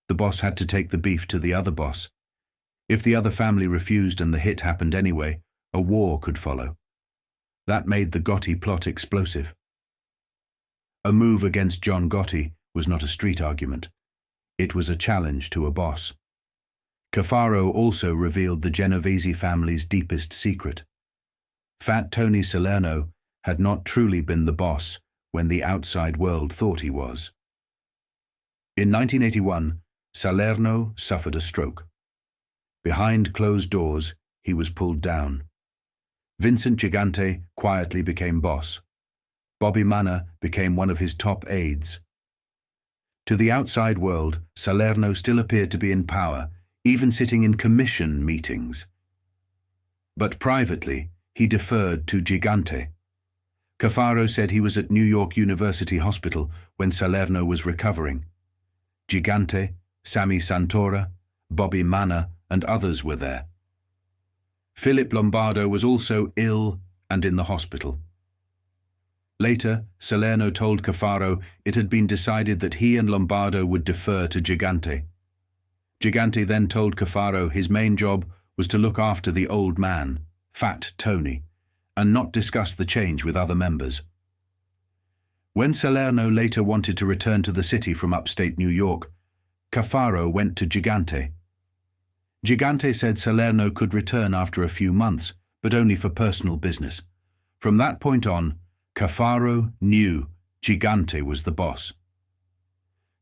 The boss had to take the beef to the other boss. If the other family refused and the hit happened anyway, a war could follow. That made the Gotti plot explosive. A move against John Gotti was not a street argument. It was a challenge to a boss. Cafaro also revealed the Genovese family's deepest secret. Fat Tony Salerno had not truly been the boss when the outside world thought he was. In 1981, Salerno suffered a stroke. Behind closed doors, he was pulled down. Vincent Gigante quietly became boss. Bobby Manna became one of his top aides. To the outside world, Salerno still appeared to be in power, even sitting in commission meetings. But privately, he deferred to Gigante. Cafaro said he was at New York University Hospital when Salerno was recovering. Gigante, Sammy Santora, Bobby Manna, and others were there. Philip Lombardo was also ill and in the hospital. Later, Salerno told Cafaro it had been decided that he and Lombardo would defer to Gigante. Gigante then told Cafaro his main job was to look after the old man, Fat Tony, and not discuss the change with other members. When Salerno later wanted to return to the city from upstate New York, Cafaro went to Gigante. Gigante said Salerno could return after a few months, but only for personal business. From that point on, Cafaro knew Gigante was the boss.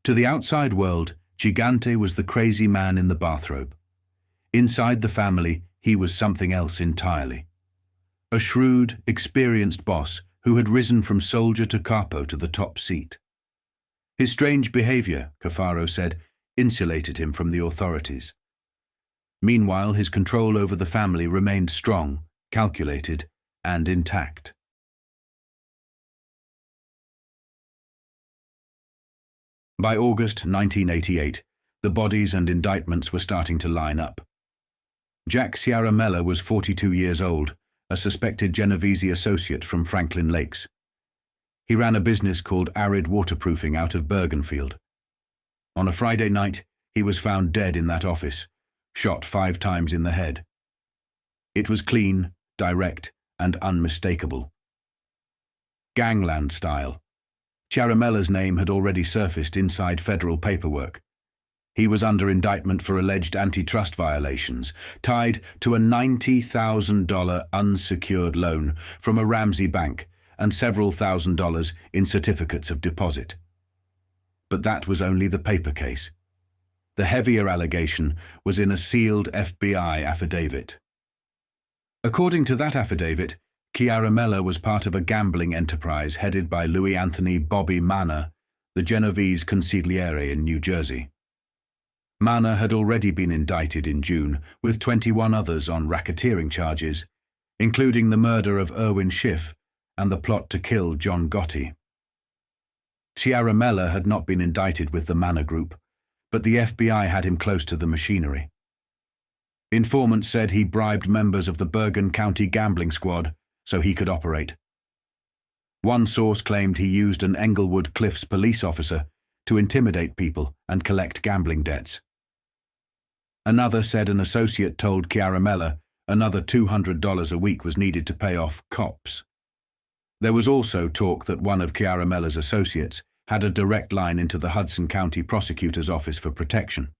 To the outside world, Gigante was the crazy man in the bathrobe. Inside the family, he was something else entirely. A shrewd, experienced boss who had risen from soldier to capo to the top seat. His strange behavior, Cafaro said, insulated him from the authorities. Meanwhile, his control over the family remained strong, calculated, and intact. By August 1988, the bodies and indictments were starting to line up. Jack Ciaramella was 42 years old, a suspected Genovese associate from Franklin Lakes. He ran a business called Arid Waterproofing out of Bergenfield. On a Friday night, he was found dead in that office, shot 5 times in the head. It was clean, direct, and unmistakable. Gangland style. Ciaramella's name had already surfaced inside federal paperwork. He was under indictment for alleged antitrust violations, tied to a $90,000 unsecured loan from a Ramsey bank and several $1,000s in certificates of deposit. But that was only the paper case. The heavier allegation was in a sealed FBI affidavit. According to that affidavit, Ciaramella was part of a gambling enterprise headed by Louis Anthony Bobby Manna, the Genovese consigliere in New Jersey. Manna had already been indicted in June, with 21 others on racketeering charges, including the murder of Erwin Schiff and the plot to kill John Gotti. Ciaramella had not been indicted with the Manna Group, but the FBI had him close to the machinery. Informants said he bribed members of the Bergen County gambling squad so he could operate. One source claimed he used an Englewood Cliffs police officer to intimidate people and collect gambling debts. Another said an associate told Ciaramella another $200 a week was needed to pay off cops. There was also talk that one of Ciaramella's associates had a direct line into the Hudson County Prosecutor's Office for protection.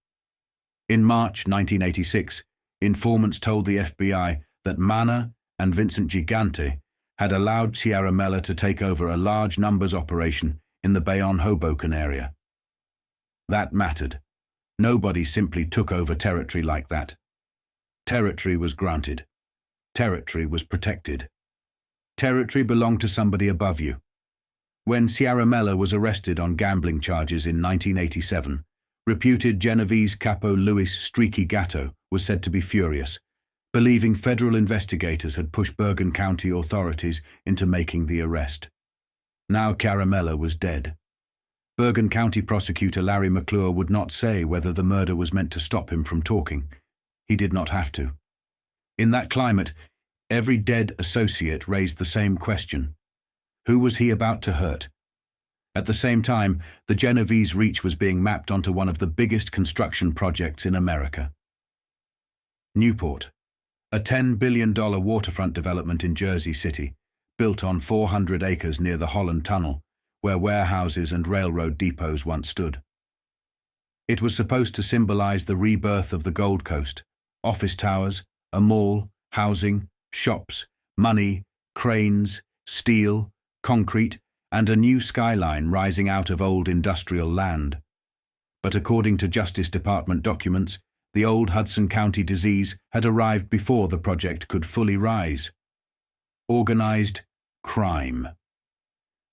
In March 1986, informants told the FBI that Manna and Vincent Gigante had allowed Ciaramella to take over a large numbers operation in the Bayonne-Hoboken area. That mattered. Nobody simply took over territory like that. Territory was granted. Territory was protected. Territory belonged to somebody above you. When Ciaramella was arrested on gambling charges in 1987, reputed Genovese capo Louis Streaky Gatto was said to be furious, believing federal investigators had pushed Bergen County authorities into making the arrest. Now Ciaramella was dead. Bergen County prosecutor Larry McClure would not say whether the murder was meant to stop him from talking. He did not have to. In that climate, every dead associate raised the same question. Who was he about to hurt? At the same time, the Genovese reach was being mapped onto one of the biggest construction projects in America. Newport, a $10 billion waterfront development in Jersey City, built on 400 acres near the Holland Tunnel, where warehouses and railroad depots once stood. It was supposed to symbolize the rebirth of the Gold Coast: office towers, a mall, housing, shops, money, cranes, steel, concrete, and a new skyline rising out of old industrial land. But according to Justice Department documents, the old Hudson County disease had arrived before the project could fully rise. Organized crime.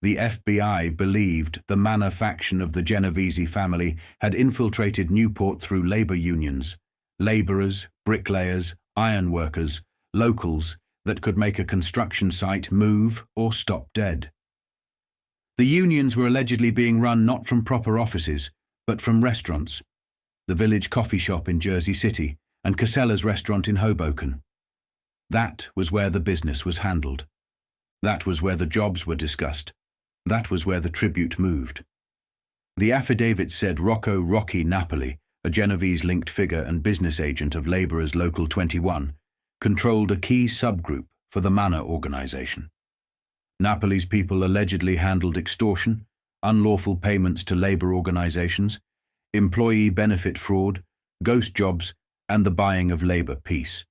The FBI believed the Manna faction of the Genovese family had infiltrated Newport through labor unions, laborers, bricklayers, ironworkers, locals that could make a construction site move or stop dead. The unions were allegedly being run not from proper offices, but from restaurants: the Village Coffee Shop in Jersey City and Casella's restaurant in Hoboken. That was where the business was handled. That was where the jobs were discussed. That was where the tribute moved. The affidavit said Rocco "Rocky" Napoli, a Genovese-linked figure and business agent of laborers Local 21, controlled a key subgroup for the Manna organization. Napoli's people allegedly handled extortion, unlawful payments to labor organizations, employee benefit fraud, ghost jobs, and the buying of labor peace.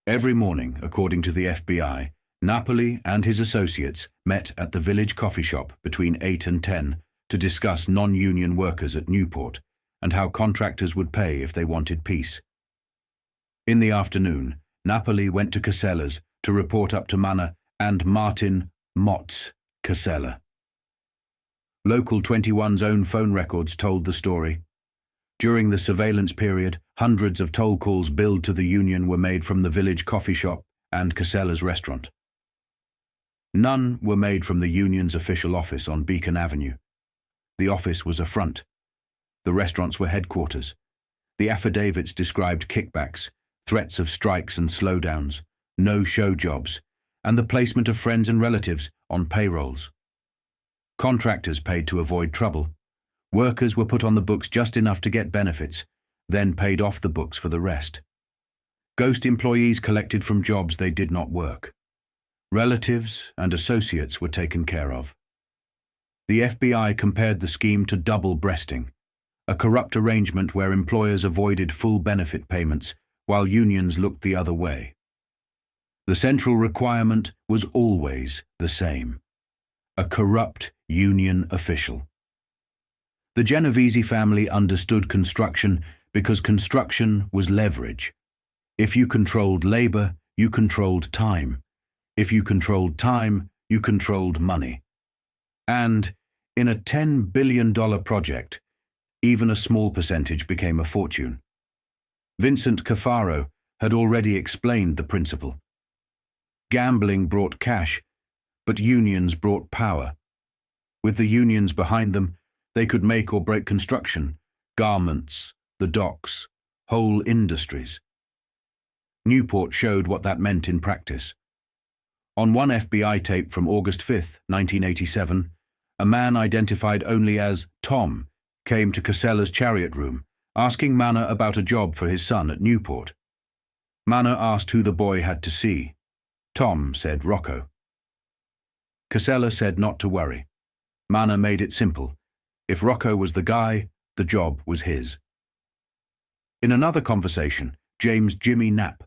Every morning, according to the FBI, Napoli and his associates met at the Village Coffee Shop between 8 and 10 to discuss non-union workers at Newport and how contractors would pay if they wanted peace. In the afternoon, Napoli went to Casella's to report up to Manna and Martin "Motz" Casella. Local 21's own phone records told the story. During the surveillance period, hundreds of toll calls billed to the union were made from the Village Coffee Shop and Casella's restaurant. None were made from the union's official office on Beacon Avenue. The office was a front. The restaurants were headquarters. The affidavits described kickbacks, threats of strikes and slowdowns, no-show jobs, and the placement of friends and relatives on payrolls. Contractors paid to avoid trouble. Workers were put on the books just enough to get benefits, then paid off the books for the rest. Ghost employees collected from jobs they did not work. Relatives and associates were taken care of. The FBI compared the scheme to double-breasting, a corrupt arrangement where employers avoided full benefit payments while unions looked the other way. The central requirement was always the same: a corrupt union official. The Genovese family understood construction because construction was leverage. If you controlled labor, you controlled time. If you controlled time, you controlled money. And in a $10 billion project, even a small percentage became a fortune. Vincent Cafaro had already explained the principle. Gambling brought cash, but unions brought power. With the unions behind them, they could make or break construction, garments, the docks, whole industries. Newport showed what that meant in practice. On one FBI tape from August 5, 1987, a man identified only as Tom came to Casella's chariot room, asking Manna about a job for his son at Newport. Manna asked who the boy had to see. Tom said Rocco. Casella said not to worry. Manna made it simple. If Rocco was the guy, the job was his. In another conversation, James "Jimmy" Knapp.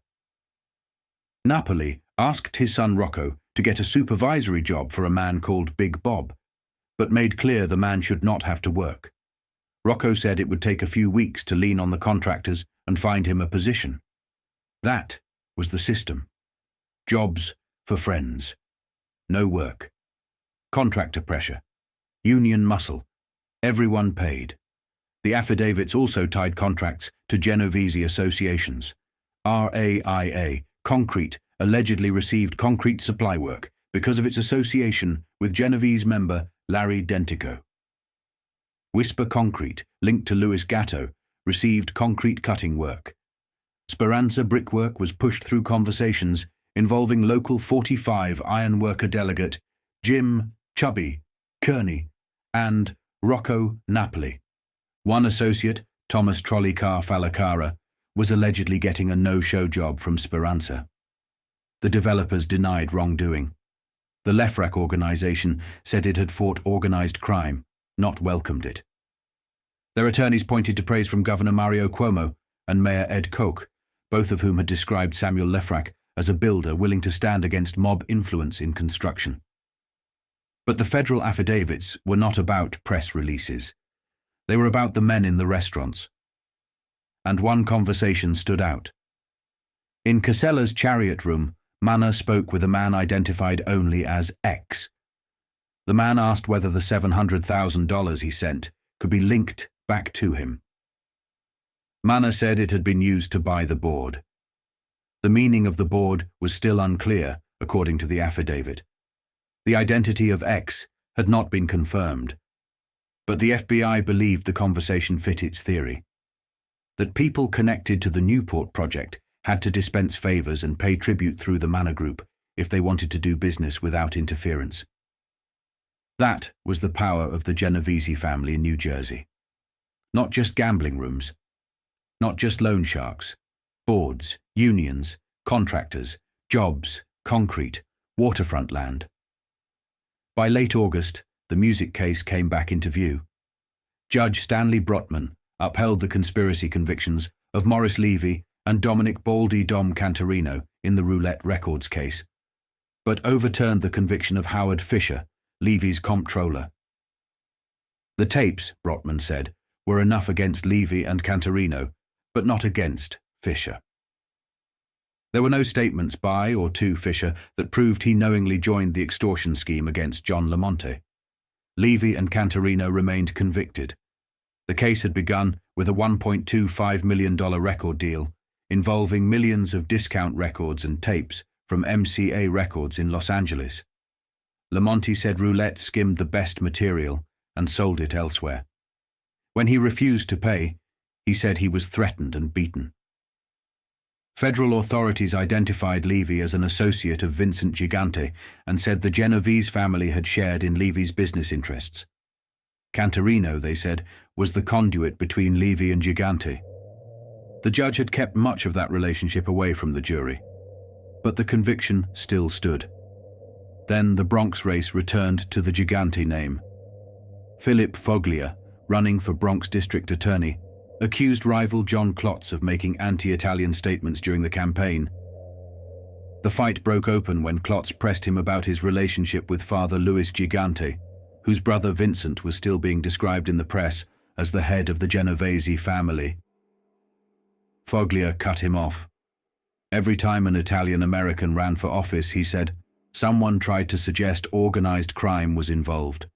Napoli asked his son Rocco to get a supervisory job for a man called Big Bob, but made clear the man should not have to work. Rocco said it would take a few weeks to lean on the contractors and find him a position. That was the system. Jobs for friends. No work. Contractor pressure. Union muscle. Everyone paid. The affidavits also tied contracts to Genovese associations. RAIA, Concrete, allegedly received concrete supply work because of its association with Genovese member Larry Dentico. Whisper Concrete, linked to Louis Gatto, received concrete cutting work. Speranza Brickwork was pushed through conversations involving local 45 ironworker delegate Jim "Chubby" Kearney and Rocco Napoli. One associate, Thomas Trolleycar Falacara, was allegedly getting a no-show job from Speranza. The developers denied wrongdoing. The Lefrak organization said it had fought organized crime, not welcomed it. Their attorneys pointed to praise from Governor Mario Cuomo and Mayor Ed Koch, both of whom had described Samuel Lefrak as a builder willing to stand against mob influence in construction. But the federal affidavits were not about press releases. They were about the men in the restaurants. And one conversation stood out. In Casella's chariot room, Manna spoke with a man identified only as X. The man asked whether the $700,000 he sent could be linked back to him. Manna said it had been used to buy the board. The meaning of the board was still unclear, according to the affidavit. The identity of X had not been confirmed, but the FBI believed the conversation fit its theory, that people connected to the Newport project had to dispense favors and pay tribute through the Manna Group if they wanted to do business without interference. That was the power of the Genovese family in New Jersey. Not just gambling rooms, not just loan sharks, boards, unions, contractors, jobs, concrete, waterfront land. By late August, the music case came back into view. Judge Stanley Brotman upheld the conspiracy convictions of Morris Levy and Dominick Baldy Dom Canterino in the Roulette Records case, but overturned the conviction of Howard Fisher, Levy's comptroller. The tapes, Brotman said, were enough against Levy and Canterino, but not against Fisher. There were no statements by or to Fisher that proved he knowingly joined the extortion scheme against John Lamonte. Levy and Canterino remained convicted. The case had begun with a $1.25 million record deal involving millions of discount records and tapes from MCA Records in Los Angeles. Lamonte said Roulette skimmed the best material and sold it elsewhere. When he refused to pay, he said he was threatened and beaten. Federal authorities identified Levy as an associate of Vincent Gigante and said the Genovese family had shared in Levy's business interests. Canterino, they said, was the conduit between Levy and Gigante. The judge had kept much of that relationship away from the jury, but the conviction still stood. Then the Bronx race returned to the Gigante name. Philip Foglia, running for Bronx District Attorney, accused rival John Klotz of making anti-Italian statements during the campaign. The fight broke open when Klotz pressed him about his relationship with Father Louis Gigante, whose brother Vincent was still being described in the press as the head of the Genovese family. Foglia cut him off. Every time an Italian-American ran for office, he said, someone tried to suggest organized crime was involved.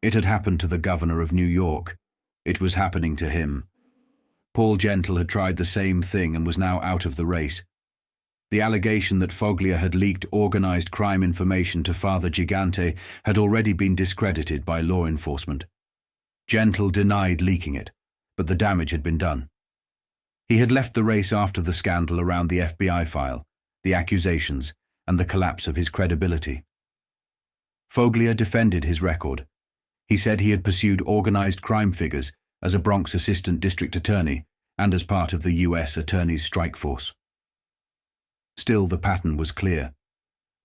It had happened to the governor of New York. It was happening to him. Paul Gentle had tried the same thing and was now out of the race. The allegation that Foglia had leaked organized crime information to Father Gigante had already been discredited by law enforcement. Gentle denied leaking it, but the damage had been done. He had left the race after the scandal around the FBI file, the accusations, and the collapse of his credibility. Foglia defended his record. He said he had pursued organized crime figures as a Bronx assistant district attorney and as part of the U.S. Attorney's strike force. Still, the pattern was clear.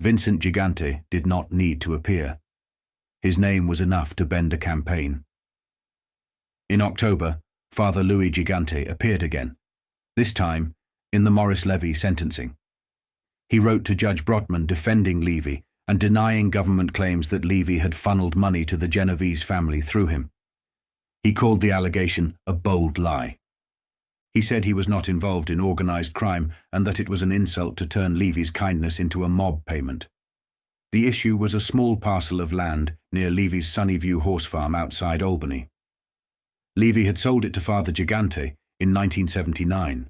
Vincent Gigante did not need to appear. His name was enough to bend a campaign. In October, Father Louis Gigante appeared again, this time in the Morris Levy sentencing. He wrote to Judge Brotman defending Levy and denying government claims that Levy had funneled money to the Genovese family through him. He called the allegation a bold lie. He said he was not involved in organized crime and that it was an insult to turn Levy's kindness into a mob payment. The issue was a small parcel of land near Levy's Sunnyview horse farm outside Albany. Levy had sold it to Father Gigante in 1979.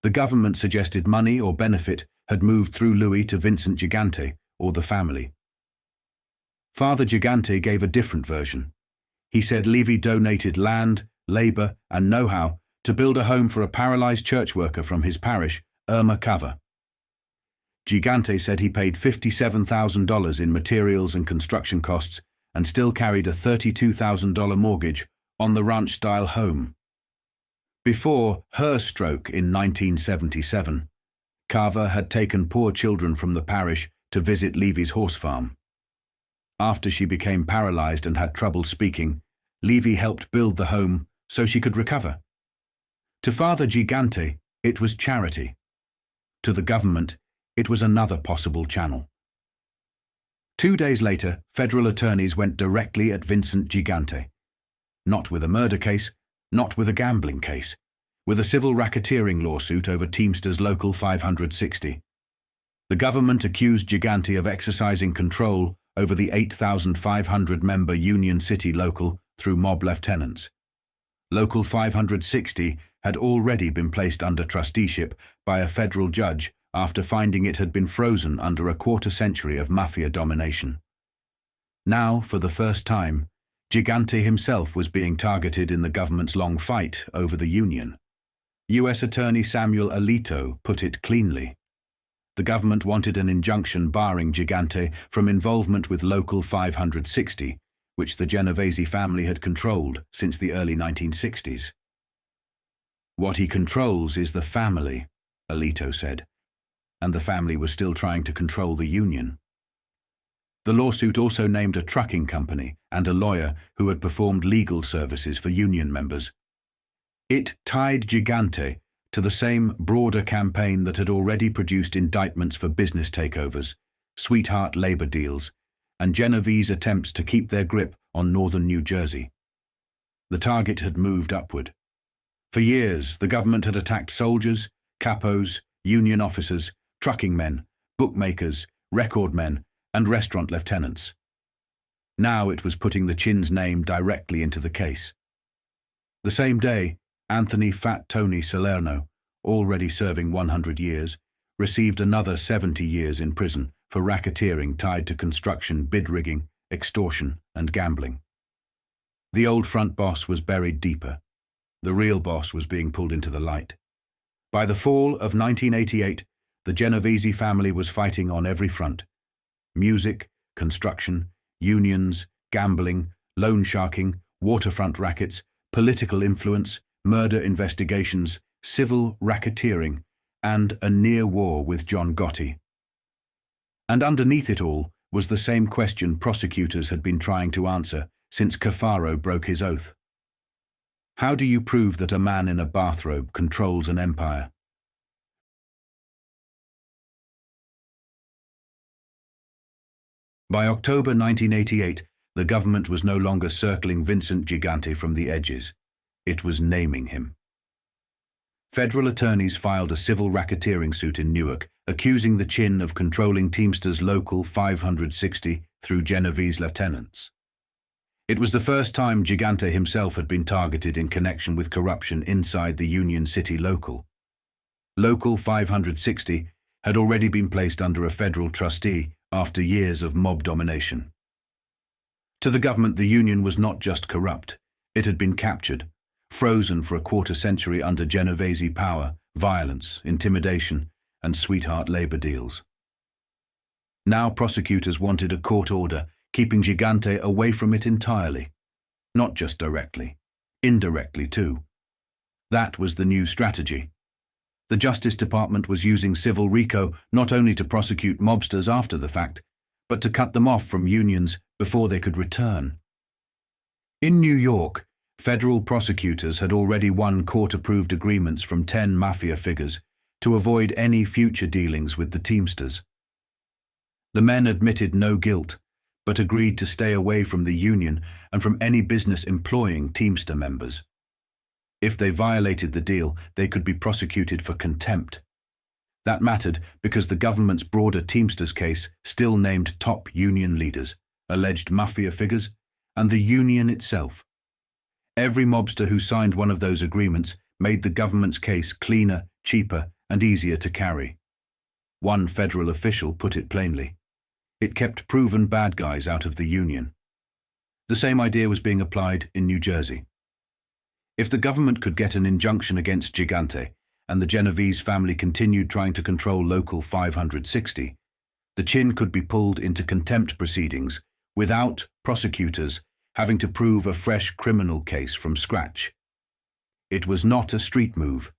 The government suggested money or benefit had moved through Louis to Vincent Gigante or the family. Father Gigante gave a different version. He said Levy donated land, labor, and know-how to build a home for a paralyzed church worker from his parish, Irma Cava. Gigante said he paid $57,000 in materials and construction costs and still carried a $32,000 mortgage on the ranch-style home. Before her stroke in 1977, Cava had taken poor children from the parish to visit Levy's horse farm. After she became paralyzed and had trouble speaking, Levy helped build the home so she could recover. To Father Gigante, it was charity. To the government, it was another possible channel. 2 days later, federal attorneys went directly at Vincent Gigante. Not with a murder case, not with a gambling case, with a civil racketeering lawsuit over Teamsters Local 560. The government accused Gigante of exercising control over the 8,500-member Union City Local through mob lieutenants. Local 560 had already been placed under trusteeship by a federal judge after finding it had been frozen under a quarter-century of Mafia domination. Now, for the first time, Gigante himself was being targeted in the government's long fight over the Union. U.S. Attorney Samuel Alito put it cleanly. The government wanted an injunction barring Gigante from involvement with Local 560, which the Genovese family had controlled since the early 1960s. What he controls is the family, Alito said, and the family was still trying to control the Union. The lawsuit also named a trucking company and a lawyer who had performed legal services for Union members. It tied Gigante to the same broader campaign that had already produced indictments for business takeovers, sweetheart labor deals, and Genovese attempts to keep their grip on northern New Jersey. The target had moved upward. For years, the government had attacked soldiers, capos, union officers, trucking men, bookmakers, record men, and restaurant lieutenants. Now it was putting the Chin's name directly into the case. The same day, Anthony Fat Tony Salerno, already serving 100 years, received another 70 years in prison for racketeering tied to construction, bid rigging, extortion, and gambling. The old front boss was buried deeper. The real boss was being pulled into the light. By the fall of 1988, the Genovese family was fighting on every front. Music, construction, unions, gambling, loan sharking, waterfront rackets, political influence, murder investigations, civil racketeering, and a near war with John Gotti. And underneath it all was the same question prosecutors had been trying to answer since Cafaro broke his oath. How do you prove that a man in a bathrobe controls an empire? By October 1988, the government was no longer circling Vincent Gigante from the edges. It was naming him. Federal attorneys filed a civil racketeering suit in Newark, accusing the Chin of controlling Teamsters Local 560 through Genovese lieutenants. It was the first time Gigante himself had been targeted in connection with corruption inside the Union City Local. Local 560 had already been placed under a federal trustee after years of mob domination. To the government, the Union was not just corrupt. It had been captured, frozen for a quarter century under Genovese power, violence, intimidation, and sweetheart labor deals. Now prosecutors wanted a court order keeping Gigante away from it entirely. Not just directly, indirectly too. That was the new strategy. The Justice Department was using FedeRico not only to prosecute mobsters after the fact, but to cut them off from unions before they could return. In New York, federal prosecutors had already won court-approved agreements from 10 Mafia figures to avoid any future dealings with the Teamsters. The men admitted no guilt, but agreed to stay away from the union and from any business employing Teamster members. If they violated the deal, they could be prosecuted for contempt. That mattered because the government's broader Teamsters case still named top union leaders, alleged Mafia figures, and the union itself. Every mobster who signed one of those agreements made the government's case cleaner, cheaper, and easier to carry. One federal official put it plainly. It kept proven bad guys out of the union. The same idea was being applied in New Jersey. If the government could get an injunction against Gigante, and the Genovese family continued trying to control Local 560, the Chin could be pulled into contempt proceedings without prosecutors having to prove a fresh criminal case from scratch. It was not a street move,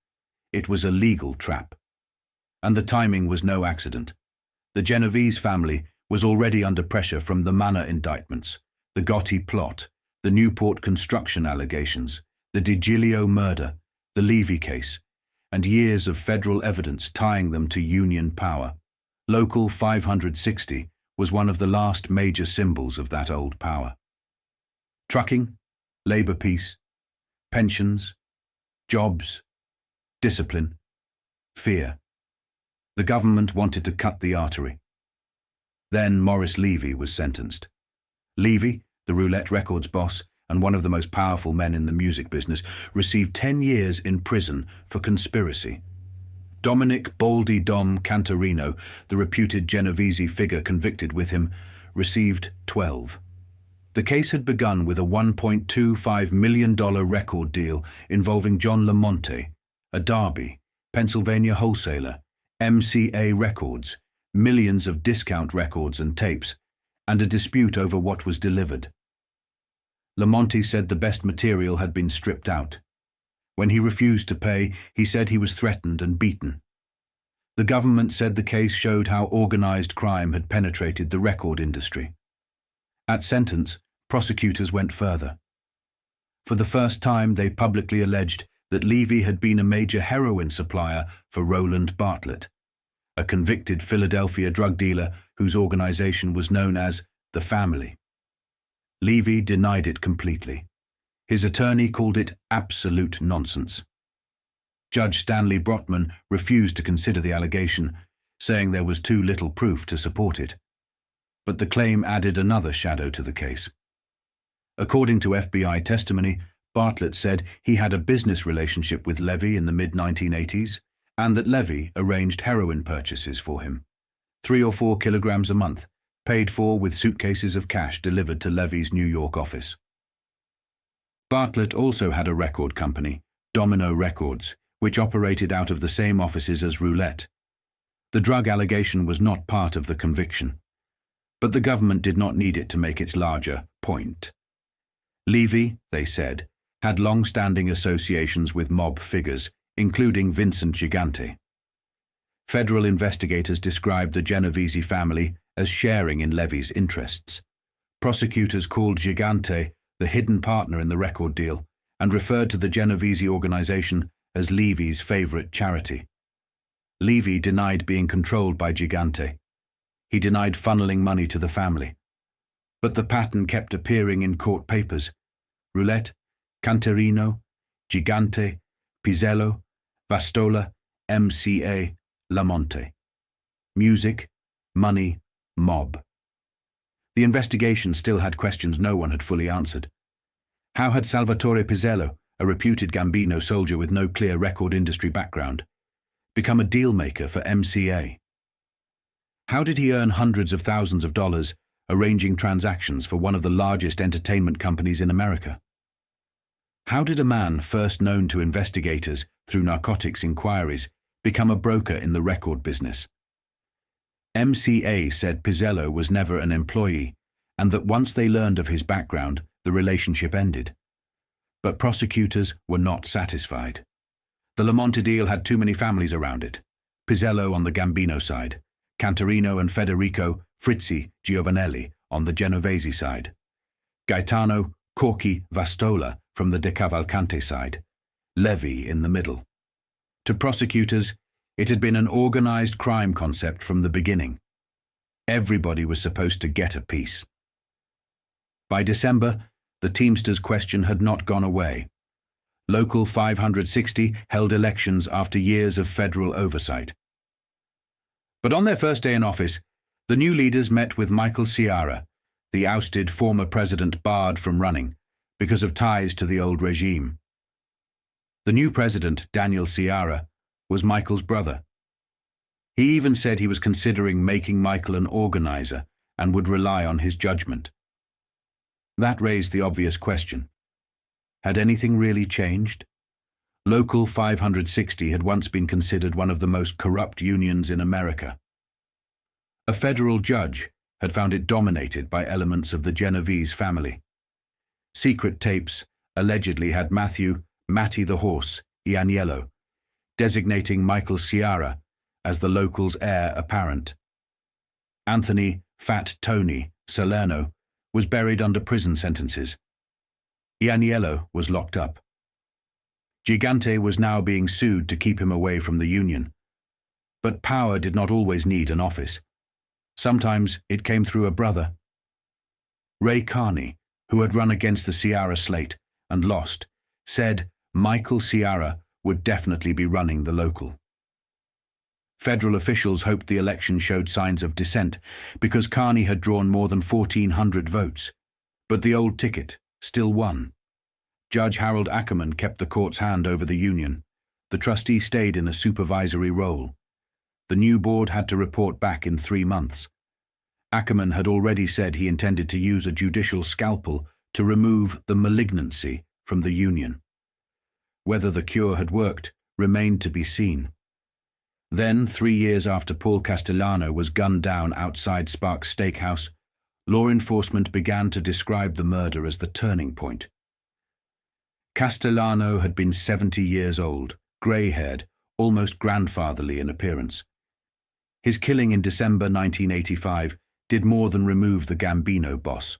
it was a legal trap. And the timing was no accident. The Genovese family was already under pressure from the Manna indictments, the Gotti plot, the Newport construction allegations, the Di Giglio murder, the Levy case, and years of federal evidence tying them to Union power. Local 560 was one of the last major symbols of that old power. Trucking, labor peace, pensions, jobs, discipline, fear. The government wanted to cut the artery. Then Morris Levy was sentenced. Levy, the Roulette Records boss and one of the most powerful men in the music business, received 10 years in prison for conspiracy. Dominick Baldy Dom Canterino, the reputed Genovese figure convicted with him, received 12. The case had begun with a $1.25 million record deal involving John Lamonte, a Derby, Pennsylvania wholesaler, MCA Records, millions of discount records and tapes, and a dispute over what was delivered. Lamonte said the best material had been stripped out. When he refused to pay, he said he was threatened and beaten. The government said the case showed how organized crime had penetrated the record industry. At sentence, prosecutors went further. For the first time, they publicly alleged that Levy had been a major heroin supplier for Roland Bartlett, a convicted Philadelphia drug dealer whose organization was known as the Family. Levy denied it completely. His attorney called it absolute nonsense. Judge Stanley Brotman refused to consider the allegation, saying there was too little proof to support it. But the claim added another shadow to the case. According to FBI testimony, Bartlett said he had a business relationship with Levy in the mid-1980s, and that Levy arranged heroin purchases for him, 3 or 4 kilograms a month, paid for with suitcases of cash delivered to Levy's New York office. Bartlett also had a record company, Domino Records, which operated out of the same offices as Roulette. The drug allegation was not part of the conviction, but the government did not need it to make its larger point. Levy, they said, had long-standing associations with mob figures, including Vincent Gigante. Federal investigators described the Genovese family as sharing in Levy's interests. Prosecutors called Gigante the hidden partner in the record deal and referred to the Genovese organization as Levy's favorite charity. Levy denied being controlled by Gigante. He denied funneling money to the family. But the pattern kept appearing in court papers. Roulette, Canterino, Gigante, Pisello, Vastola, MCA, Lamonte. Music, money, mob. The investigation still had questions no one had fully answered. How had Salvatore Pisello, a reputed Gambino soldier with no clear record industry background, become a deal-maker for MCA? How did he earn hundreds of thousands of dollars arranging transactions for one of the largest entertainment companies in America? How did a man first known to investigators through narcotics inquiries become a broker in the record business? MCA said Pisello was never an employee, and that once they learned of his background, the relationship ended. But prosecutors were not satisfied. The Lamonte deal had too many families around it. Pisello on the Gambino side, Canterino and FedeRico, Fritzie, Giovanelli on the Genovese side, Gaetano, Corky, Vastola from the De Cavalcante side, Levy in the middle. To prosecutors, it had been an organized crime concept from the beginning. Everybody was supposed to get a piece. By December, the Teamsters question had not gone away. Local 560 held elections after years of federal oversight. But on their first day in office, the new leaders met with Michael Sciarra, the ousted former president barred from running because of ties to the old regime. The new president, Daniel Sciarra, was Michael's brother. He even said he was considering making Michael an organizer and would rely on his judgment. That raised the obvious question. Had anything really changed? Local 560 had once been considered one of the most corrupt unions in America. A federal judge had found it dominated by elements of the Genovese family. Secret tapes allegedly had Matty the Horse, Ianiello, designating Michael Sciarra as the local's heir apparent. Anthony Fat Tony Salerno was buried under prison sentences. Ianiello was locked up. Gigante was now being sued to keep him away from the union. But power did not always need an office. Sometimes it came through a brother. Ray Carney, who had run against the Sciarra slate and lost, said Michael Sciarra would definitely be running the local. Federal officials hoped the election showed signs of dissent because Carney had drawn more than 1,400 votes, but the old ticket still won. Judge Harold Ackerman kept the court's hand over the union. The trustee stayed in a supervisory role. The new board had to report back in 3 months. Ackerman had already said he intended to use a judicial scalpel to remove the malignancy from the union. Whether the cure had worked remained to be seen. Then, 3 years after Paul Castellano was gunned down outside Sparks Steakhouse, law enforcement began to describe the murder as the turning point. Castellano had been 70 years old, grey-haired, almost grandfatherly in appearance. His killing in December 1985 did more than remove the Gambino boss.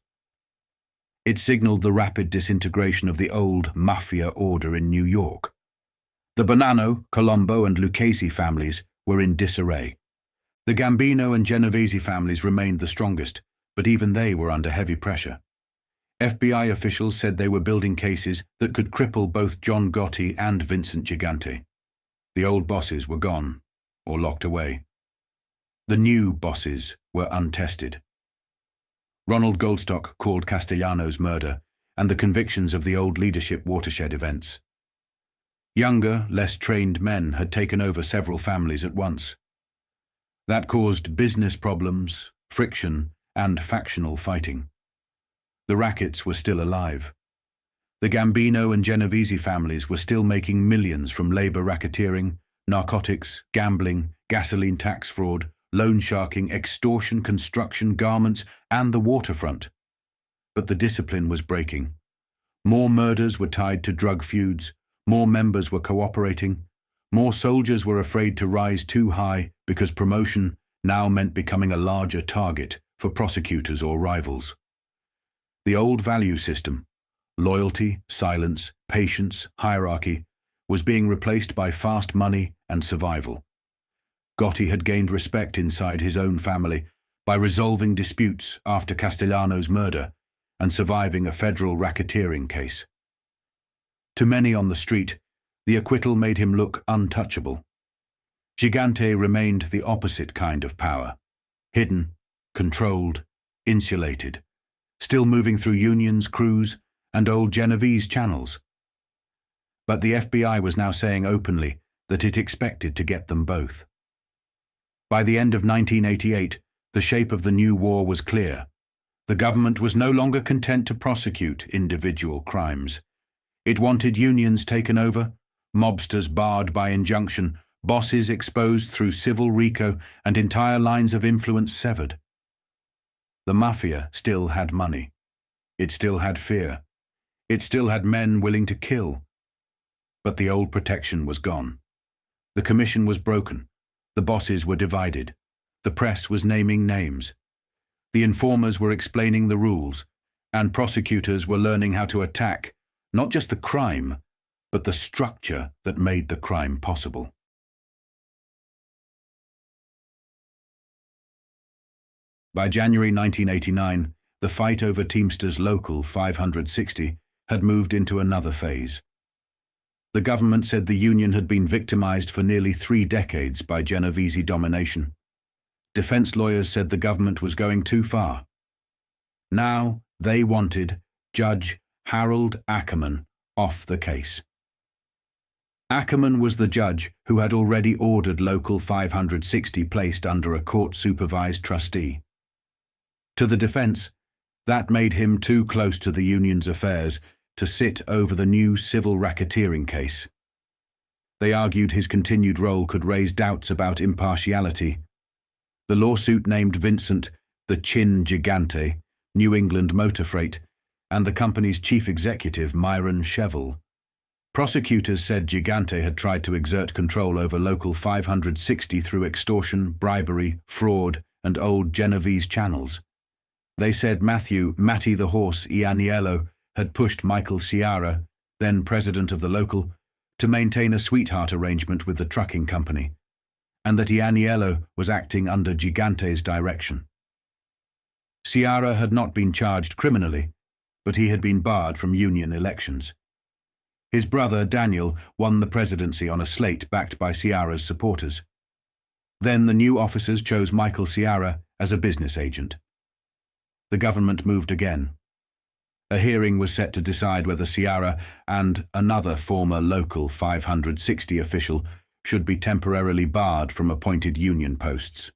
It signaled the rapid disintegration of the old Mafia order in New York. The Bonanno, Colombo and Lucchese families were in disarray. The Gambino and Genovese families remained the strongest, but even they were under heavy pressure. FBI officials said they were building cases that could cripple both John Gotti and Vincent Gigante. The old bosses were gone, or locked away. The new bosses were untested. Ronald Goldstock called Castellano's murder and the convictions of the old leadership watershed events. Younger, less trained men had taken over several families at once. That caused business problems, friction, and factional fighting. The rackets were still alive. The Gambino and Genovese families were still making millions from labor racketeering, narcotics, gambling, gasoline tax fraud, loan sharking, extortion, construction, garments, and the waterfront. But the discipline was breaking. More murders were tied to drug feuds, more members were cooperating, more soldiers were afraid to rise too high because promotion now meant becoming a larger target for prosecutors or rivals. The old value system, loyalty, silence, patience, hierarchy, was being replaced by fast money and survival. Gotti had gained respect inside his own family by resolving disputes after Castellano's murder and surviving a federal racketeering case. To many on the street, the acquittal made him look untouchable. Gigante remained the opposite kind of power, hidden, controlled, insulated, still moving through unions, crews, and old Genovese channels. But the FBI was now saying openly that it expected to get them both. By the end of 1988, the shape of the new war was clear. The government was no longer content to prosecute individual crimes. It wanted unions taken over, mobsters barred by injunction, bosses exposed through civil RICO, and entire lines of influence severed. The Mafia still had money. It still had fear. It still had men willing to kill. But the old protection was gone. The commission was broken. The bosses were divided. The press was naming names. The informers were explaining the rules, and prosecutors were learning how to attack not just the crime, but the structure that made the crime possible. By January 1989, the fight over Teamsters Local 560 had moved into another phase. The government said the union had been victimized for nearly 3 decades by Genovese domination. Defense lawyers said the government was going too far. Now they wanted Judge Harold Ackerman off the case. Ackerman was the judge who had already ordered Local 560 placed under a court-supervised trustee. To the defense, that made him too close to the union's affairs to sit over the new civil racketeering case. They argued his continued role could raise doubts about impartiality. The lawsuit named Vincent the Chin Gigante, New England Motor Freight, and the company's chief executive, Myron Sheville. Prosecutors said Gigante had tried to exert control over Local 560 through extortion, bribery, fraud, and old Genovese channels. They said Matty the Horse Ianiello had pushed Michael Ciara, then president of the Local, to maintain a sweetheart arrangement with the trucking company, and that Ianiello was acting under Gigante's direction. Ciara had not been charged criminally, but he had been barred from union elections. His brother, Daniel, won the presidency on a slate backed by Ciara's supporters. Then the new officers chose Michael Ciara as a business agent. The government moved again. A hearing was set to decide whether Ciara and another former Local 560 official should be temporarily barred from appointed union posts.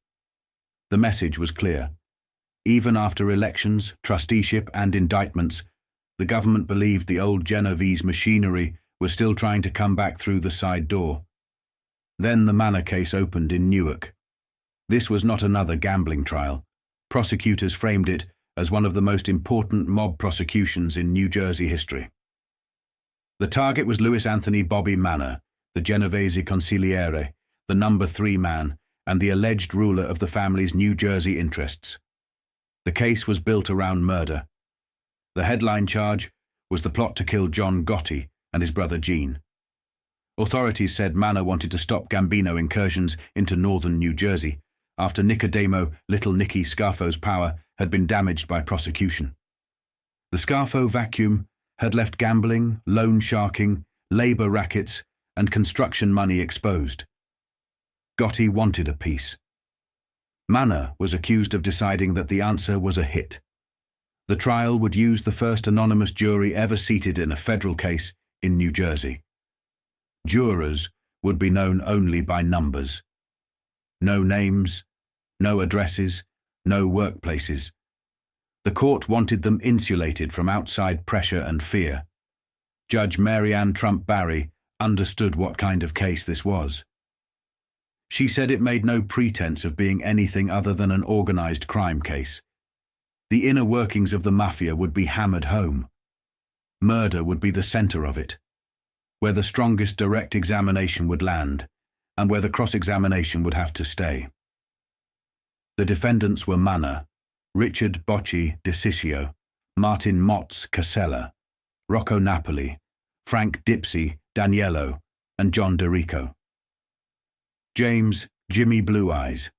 The message was clear. Even after elections, trusteeship, and indictments, the government believed the old Genovese machinery was still trying to come back through the side door. Then the Manna case opened in Newark. This was not another gambling trial. Prosecutors framed it as one of the most important mob prosecutions in New Jersey history. The target was Louis Anthony Bobby Manna, the Genovese consigliere, the number 3 man, and the alleged ruler of the family's New Jersey interests. The case was built around murder. The headline charge was the plot to kill John Gotti and his brother Gene. Authorities said Manna wanted to stop Gambino incursions into northern New Jersey after Nicodemo Little Nicky Scarfo's power had been damaged by prosecution. The Scarfo vacuum had left gambling, loan sharking, labor rackets, and construction money exposed. Gotti wanted a piece. Manna was accused of deciding that the answer was a hit. The trial would use the first anonymous jury ever seated in a federal case in New Jersey. Jurors would be known only by numbers. No names, no addresses, no workplaces. The court wanted them insulated from outside pressure and fear. Judge Mary Ann Trump Barry understood what kind of case this was. She said it made no pretense of being anything other than an organized crime case. The inner workings of the Mafia would be hammered home. Murder would be the center of it, where the strongest direct examination would land, and where the cross-examination would have to stay. The defendants were Manna, Richard Bocci DeCiccio, Martin Motz Casella, Rocco Napoli, Frank Dipsy Daniello, and John DeRico. James Jimmy Blue Eyes.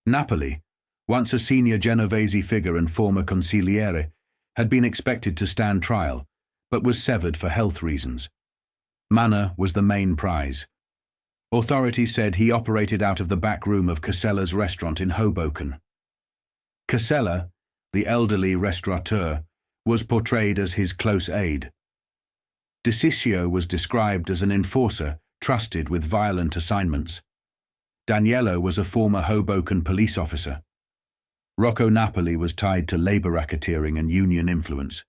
Napoli, once a senior Genovese figure and former consigliere, had been expected to stand trial, but was severed for health reasons. Manna was the main prize. Authorities said he operated out of the back room of Casella's restaurant in Hoboken. Casella, the elderly restaurateur, was portrayed as his close aide. DeCiccio was described as an enforcer trusted with violent assignments. Daniello was a former Hoboken police officer. Rocco Napoli was tied to labor racketeering and union influence.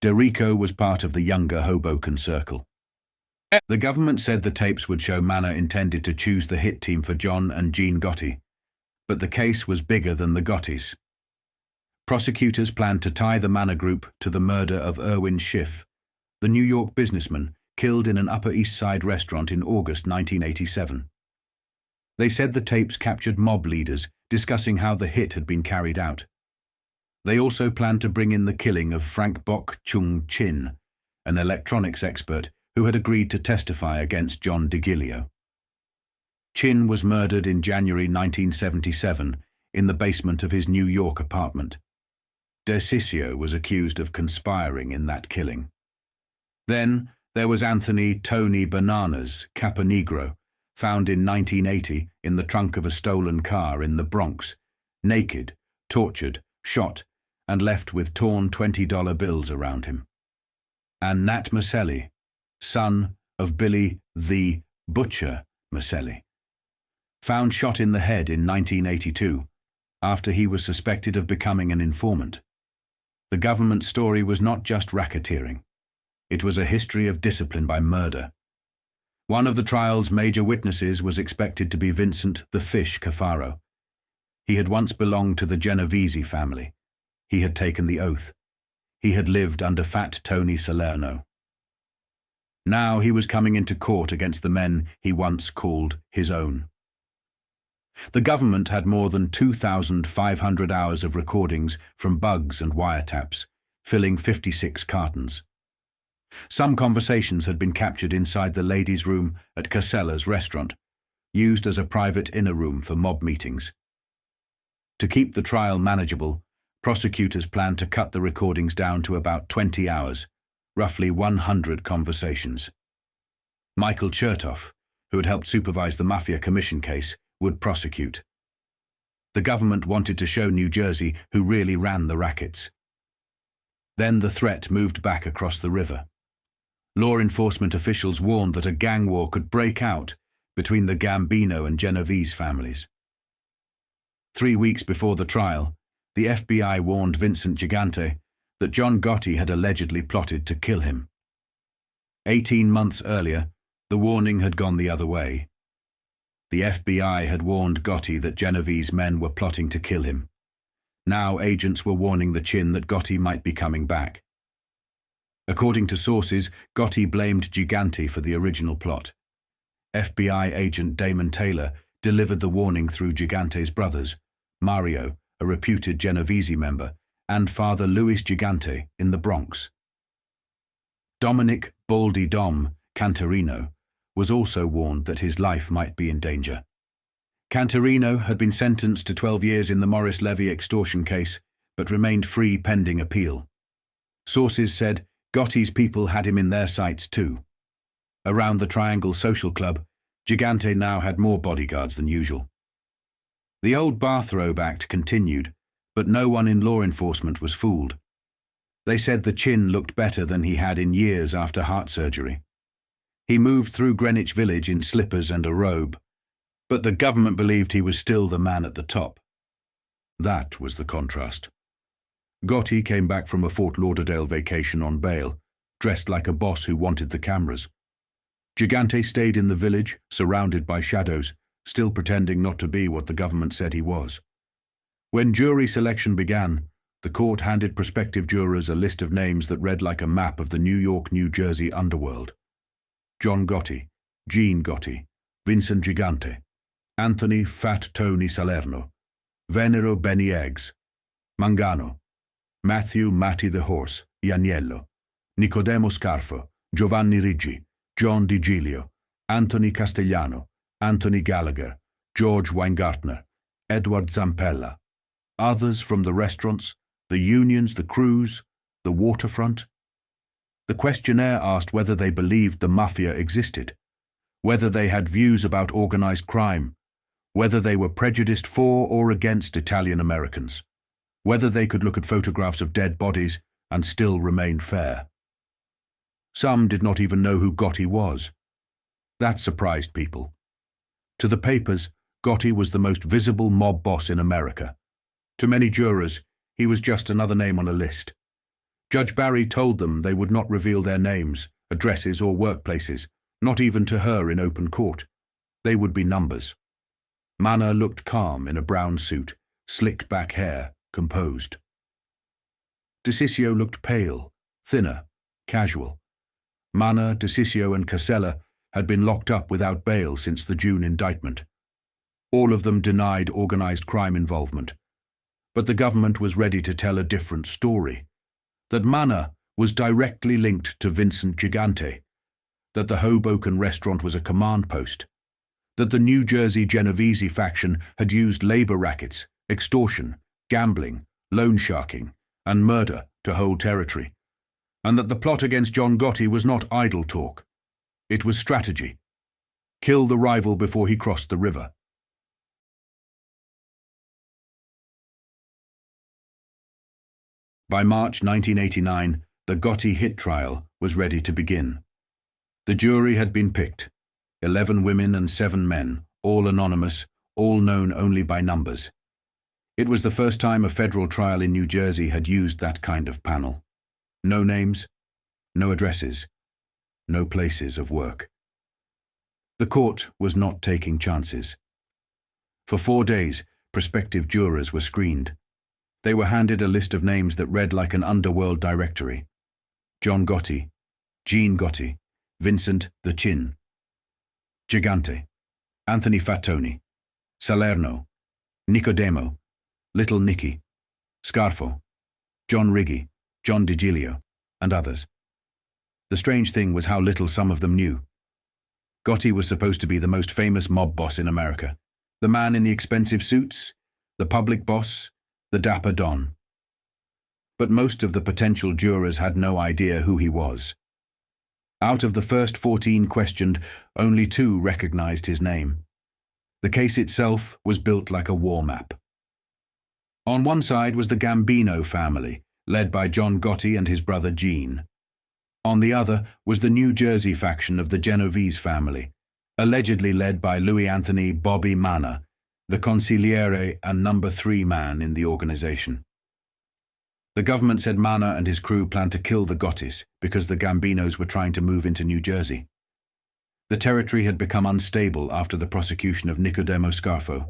DeRico was part of the younger Hoboken circle. The government said the tapes would show Manna intended to choose the hit team for John and Gene Gotti, but the case was bigger than the Gottis. Prosecutors planned to tie the Manna group to the murder of Irwin Schiff, the New York businessman killed in an Upper East Side restaurant in August 1987. They said the tapes captured mob leaders discussing how the hit had been carried out. They also planned to bring in the killing of Frank Bok Chung Chin, an electronics expert who had agreed to testify against John DiGilio. Chin was murdered in January 1977 in the basement of his New York apartment. DeCiccio was accused of conspiring in that killing. Then there was Anthony Tony Bananas Caponegro, found in 1980 in the trunk of a stolen car in the Bronx, naked, tortured, shot, and left with torn $20 bills around him. And Nat Maselli, son of Billy the Butcher Maselli, found shot in the head in 1982 after he was suspected of becoming an informant. The government story was not just racketeering. It was a history of discipline by murder. One of the trial's major witnesses was expected to be Vincent the Fish Cafaro. He had once belonged to the Genovese family. He had taken the oath. He had lived under Fat Tony Salerno. Now he was coming into court against the men he once called his own. The government had more than 2,500 hours of recordings from bugs and wiretaps, filling 56 cartons. Some conversations had been captured inside the ladies' room at Casella's restaurant, used as a private inner room for mob meetings. To keep the trial manageable, prosecutors planned to cut the recordings down to about 20 hours, roughly 100 conversations. Michael Chertoff, who had helped supervise the Mafia commission case, would prosecute. The government wanted to show New Jersey who really ran the rackets. Then the threat moved back across the river. Law enforcement officials warned that a gang war could break out between the Gambino and Genovese families. 3 weeks before the trial, the FBI warned Vincent Gigante that John Gotti had allegedly plotted to kill him. 18 months earlier, the warning had gone the other way. The FBI had warned Gotti that Genovese men were plotting to kill him. Now agents were warning the Chin that Gotti might be coming back. According to sources, Gotti blamed Gigante for the original plot. FBI agent Damon Taylor delivered the warning through Gigante's brothers, Mario, a reputed Genovese member, and Father Luis Gigante in the Bronx. Dominick Baldy Dom, Canterino, was also warned that his life might be in danger. Canterino had been sentenced to 12 years in the Morris Levy extortion case, but remained free pending appeal. Sources said Gotti's people had him in their sights too. Around the Triangle Social Club, Gigante now had more bodyguards than usual. The old bathrobe act continued, but no one in law enforcement was fooled. They said the Chin looked better than he had in years after heart surgery. He moved through Greenwich Village in slippers and a robe, but the government believed he was still the man at the top. That was the contrast. Gotti came back from a Fort Lauderdale vacation on bail, dressed like a boss who wanted the cameras. Gigante stayed in the village, surrounded by shadows, still pretending not to be what the government said he was. When jury selection began, the court handed prospective jurors a list of names that read like a map of the New York, New Jersey underworld. John Gotti, Gene Gotti, Vincent Gigante, Anthony Fat Tony Salerno, Venero Benny Eggs, Mangano, Matthew Matty the Horse, Ianiello, Nicodemo Scarfo, Giovanni Riggi, John Di Giglio, Anthony Castellano, Anthony Gallagher, George Weingartner, Edward Zampella. Others from the restaurants, the unions, the crews, the waterfront. The questionnaire asked whether they believed the Mafia existed, whether they had views about organized crime, whether they were prejudiced for or against Italian Americans, whether they could look at photographs of dead bodies and still remain fair. Some did not even know who Gotti was. That surprised people. To the papers, Gotti was the most visible mob boss in America. To many jurors, he was just another name on a list. Judge Barry told them they would not reveal their names, addresses, or workplaces, not even to her in open court. They would be numbers. Manna looked calm in a brown suit, slicked back hair, composed. DeCiccio looked pale, thinner, casual. Manna, DeCiccio, and Casella had been locked up without bail since the June indictment. All of them denied organized crime involvement. But the government was ready to tell a different story. That Manna was directly linked to Vincent Gigante, that the Hoboken restaurant was a command post, that the New Jersey Genovese faction had used labor rackets, extortion, gambling, loan sharking, and murder to hold territory, and that the plot against John Gotti was not idle talk. It was strategy. Kill the rival before he crossed the river. By March 1989, the Gotti hit trial was ready to begin. The jury had been picked, 11 women and 7 men, all anonymous, all known only by numbers. It was the first time a federal trial in New Jersey had used that kind of panel. No names, no addresses, no places of work. The court was not taking chances. For 4 days, prospective jurors were screened. They were handed a list of names that read like an underworld directory: John Gotti, Jean Gotti, Vincent the Chin, Gigante, Anthony Fatoni, Salerno, Nicodemo, Little Nicky, Scarfo, John Riggi, John DiGilio, and others. The strange thing was how little some of them knew. Gotti was supposed to be the most famous mob boss in America, the man in the expensive suits, the public boss, the dapper Don. But most of the potential jurors had no idea who he was. Out of the first 14 questioned, only 2 recognized his name. The case itself was built like a war map. On one side was the Gambino family, led by John Gotti and his brother Gene. On the other was the New Jersey faction of the Genovese family, allegedly led by Louis Anthony Bobby Manna, the consigliere and number 3 man in the organization. The government said Manna and his crew planned to kill the Gottis because the Gambinos were trying to move into New Jersey. The territory had become unstable after the prosecution of Nicodemo Scarfo.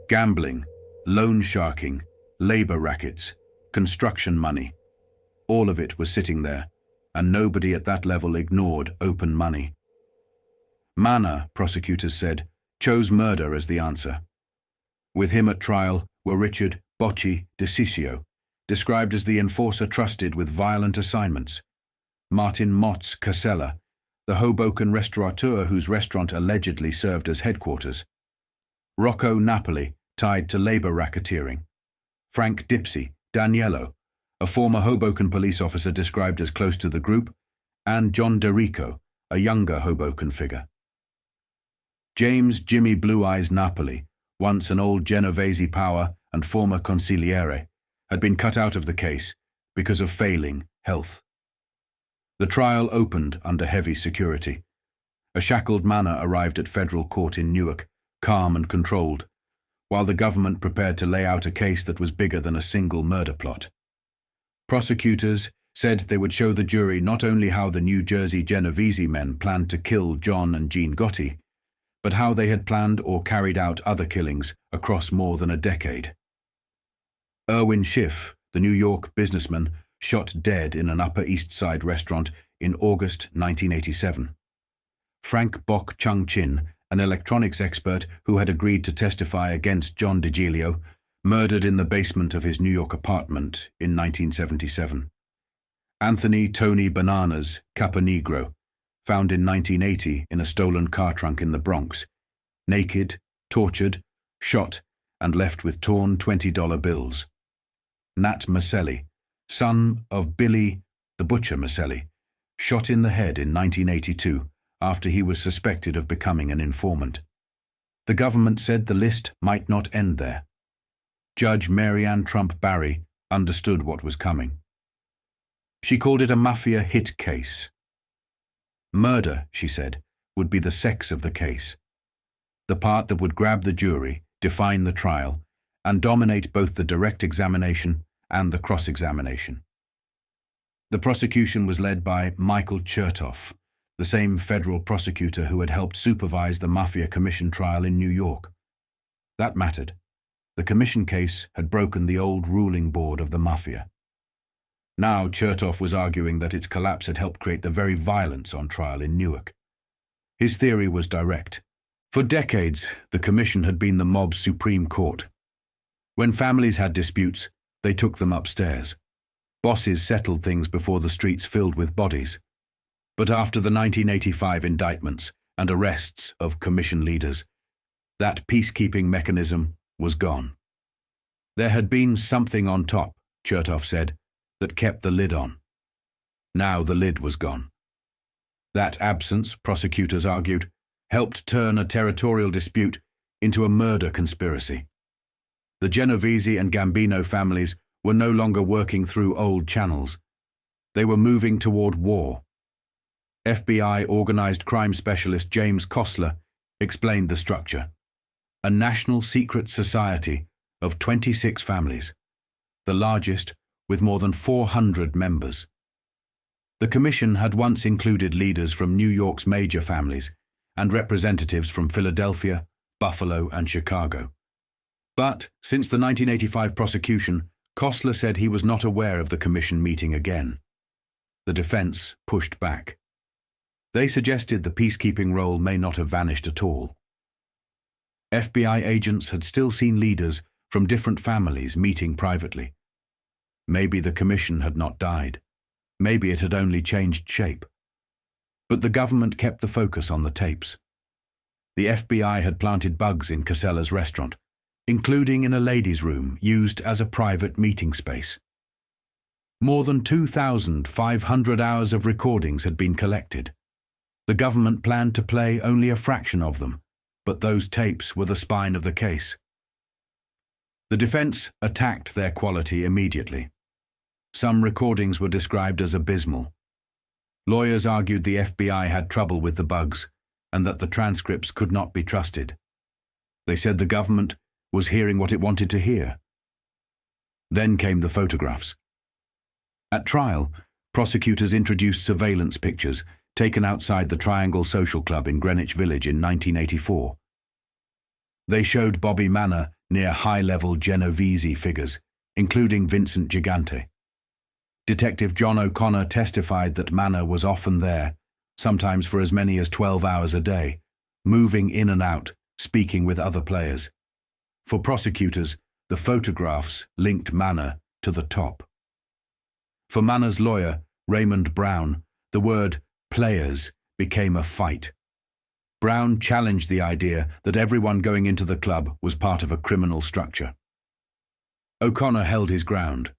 Gambling, loan sharking, labor rackets, construction money, all of it was sitting there, and nobody at that level ignored open money. Manna, prosecutors said, chose murder as the answer. With him at trial were Richard Bocci DeCiccio, described as the enforcer trusted with violent assignments; Martin Motz Casella, the Hoboken restaurateur whose restaurant allegedly served as headquarters; Rocco Napoli, tied to labor racketeering; Frank Dipsy, Daniello, a former Hoboken police officer described as close to the group; and John DeRico, a younger Hoboken figure. James Jimmy Blue Eyes Napoli, once an old Genovese power and former consigliere, had been cut out of the case because of failing health. The trial opened under heavy security. A shackled Manna arrived at federal court in Newark, calm and controlled, while the government prepared to lay out a case that was bigger than a single murder plot. Prosecutors said they would show the jury not only how the New Jersey Genovese men planned to kill John and Jean Gotti, but how they had planned or carried out other killings across more than a decade. Irwin Schiff, the New York businessman, shot dead in an Upper East Side restaurant in August 1987. Frank Bok Chung Chin, an electronics expert who had agreed to testify against John DiGilio, murdered in the basement of his New York apartment in 1977. Anthony Tony Bananas Caponegro, found in 1980 in a stolen car trunk in the Bronx, naked, tortured, shot, and left with torn $20 bills. Nat Maselli, son of Billy the Butcher Maselli, shot in the head in 1982 after he was suspected of becoming an informant. The government said the list might not end there. Judge Mary Ann Trump Barry understood what was coming. She called it a Mafia hit case. Murder, she said, would be the sex of the case, the part that would grab the jury, define the trial, and dominate both the direct examination and the cross-examination. The prosecution was led by Michael Chertoff, the same federal prosecutor who had helped supervise the Mafia Commission trial in New York. That mattered. The commission case had broken the old ruling board of the Mafia. Now Chertoff was arguing that its collapse had helped create the very violence on trial in Newark. His theory was direct. For decades, the commission had been the mob's supreme court. When families had disputes, they took them upstairs. Bosses settled things before the streets filled with bodies. But after the 1985 indictments and arrests of commission leaders, that peacekeeping mechanism was gone. There had been something on top, Chertoff said, that kept the lid on. Now the lid was gone. That absence, prosecutors argued, helped turn a territorial dispute into a murder conspiracy. The Genovese and Gambino families were no longer working through old channels. They were moving toward war. FBI organized crime specialist James Kostler explained the structure. A national secret society of 26 families, the largest with more than 400 members. The commission had once included leaders from New York's major families and representatives from Philadelphia, Buffalo, and Chicago. But, since the 1985 prosecution, Kostler said he was not aware of the commission meeting again. The defense pushed back. They suggested the peacekeeping role may not have vanished at all. FBI agents had still seen leaders from different families meeting privately. Maybe the commission had not died. Maybe it had only changed shape. But the government kept the focus on the tapes. The FBI had planted bugs in Casella's restaurant, including in a ladies' room used as a private meeting space. More than 2,500 hours of recordings had been collected. The government planned to play only a fraction of them, but those tapes were the spine of the case. The defense attacked their quality immediately. Some recordings were described as abysmal. Lawyers argued the FBI had trouble with the bugs and that the transcripts could not be trusted. They said the government was hearing what it wanted to hear. Then came the photographs. At trial, prosecutors introduced surveillance pictures taken outside the Triangle Social Club in Greenwich Village in 1984. They showed Bobby Manna near high-level Genovese figures, including Vincent Gigante. Detective John O'Connor testified that Manna was often there, sometimes for as many as 12 hours a day, moving in and out, speaking with other players. For prosecutors, the photographs linked Manna to the top. For Manna's lawyer, Raymond Brown, the word players became a fight. Brown challenged the idea that everyone going into the club was part of a criminal structure. O'Connor held his ground.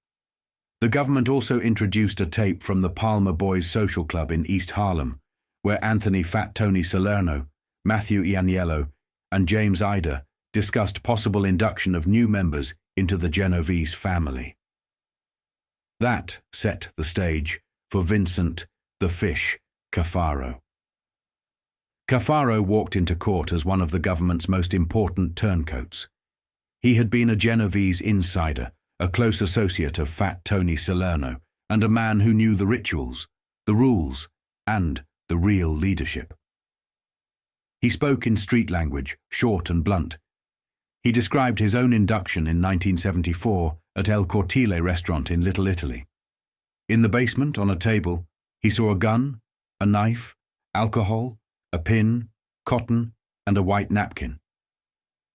The government also introduced a tape from the Palmer Boys Social Club in East Harlem, where Anthony Fat Tony Salerno, Matthew Ianiello, and James Ida discussed possible induction of new members into the Genovese family. That set the stage for Vincent the Fish Cafaro. Cafaro walked into court as one of the government's most important turncoats. He had been a Genovese insider, a close associate of Fat Tony Salerno, and a man who knew the rituals, the rules, and the real leadership. He spoke in street language, short and blunt. He described his own induction in 1974 at El Cortile restaurant in Little Italy. In the basement, on a table, he saw a gun, a knife, alcohol, a pin, cotton, and a white napkin.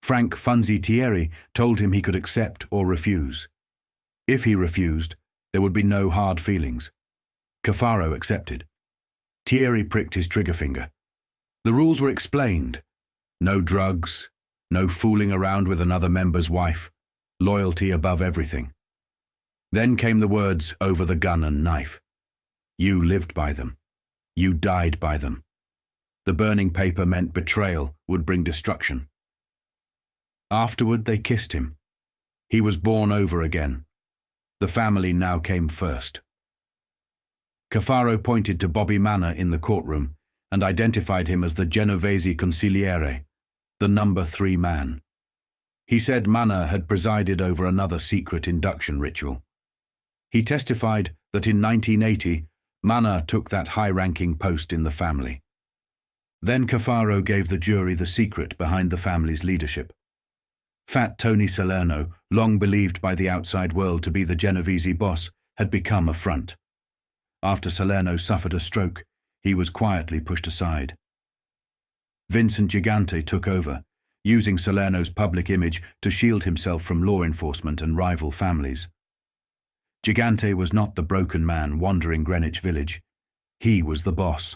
Frank Funzi Thierry told him he could accept or refuse. If he refused, there would be no hard feelings. Cafaro accepted. Thierry pricked his trigger finger. The rules were explained. No drugs, no fooling around with another member's wife, loyalty above everything. Then came the words over the gun and knife. You lived by them. You died by them. The burning paper meant betrayal would bring destruction. Afterward, they kissed him. He was born over again. The family now came first. Cafaro pointed to Bobby Manna in the courtroom and identified him as the Genovese consigliere, the number 3 man. He said Manna had presided over another secret induction ritual. He testified that in 1980, Manna took that high-ranking post in the family. Then Cafaro gave the jury the secret behind the family's leadership. Fat Tony Salerno, long believed by the outside world to be the Genovese boss, had become a front. After Salerno suffered a stroke, he was quietly pushed aside. Vincent Gigante took over, using Salerno's public image to shield himself from law enforcement and rival families. Gigante was not the broken man wandering Greenwich Village. He was the boss.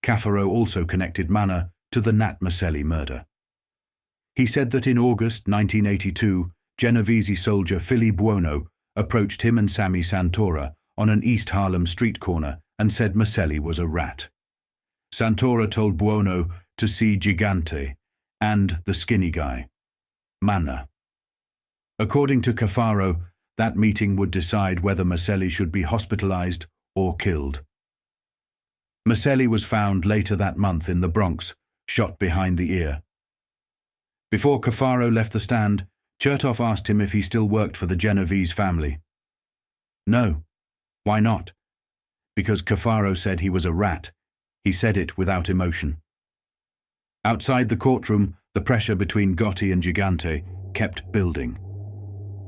Cafaro also connected Manna to the Nat Maselli murder. He said that in August 1982, Genovese soldier Philly Buono approached him and Sammy Santora on an East Harlem street corner and said Maselli was a rat. Santora told Buono to see Gigante and the skinny guy, Manna. According to Cafaro, that meeting would decide whether Maselli should be hospitalized or killed. Maselli was found later that month in the Bronx, shot behind the ear. Before Cafaro left the stand, Chertoff asked him if he still worked for the Genovese family. No. Why not? Because Cafaro said he was a rat. He said it without emotion. Outside the courtroom, the pressure between Gotti and Gigante kept building.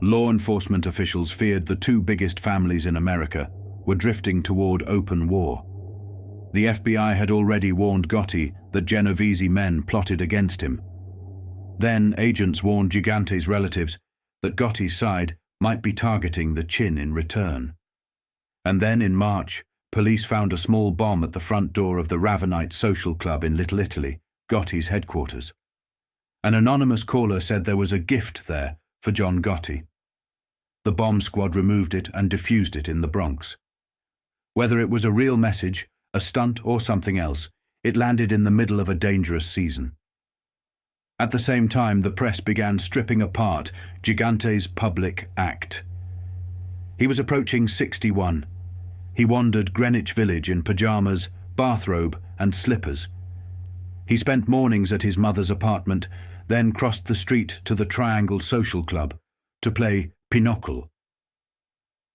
Law enforcement officials feared the two biggest families in America were drifting toward open war. The FBI had already warned Gotti that Genovese men plotted against him. Then agents warned Gigante's relatives that Gotti's side might be targeting the Chin in return. And then in March, police found a small bomb at the front door of the Ravenite Social Club in Little Italy, Gotti's headquarters. An anonymous caller said there was a gift there for John Gotti. The bomb squad removed it and defused it in the Bronx. Whether it was a real message, a stunt, or something else, it landed in the middle of a dangerous season. At the same time, the press began stripping apart Gigante's public act. He was approaching 61. He wandered Greenwich Village in pajamas, bathrobe, and slippers. He spent mornings at his mother's apartment, then crossed the street to the Triangle Social Club to play pinochle.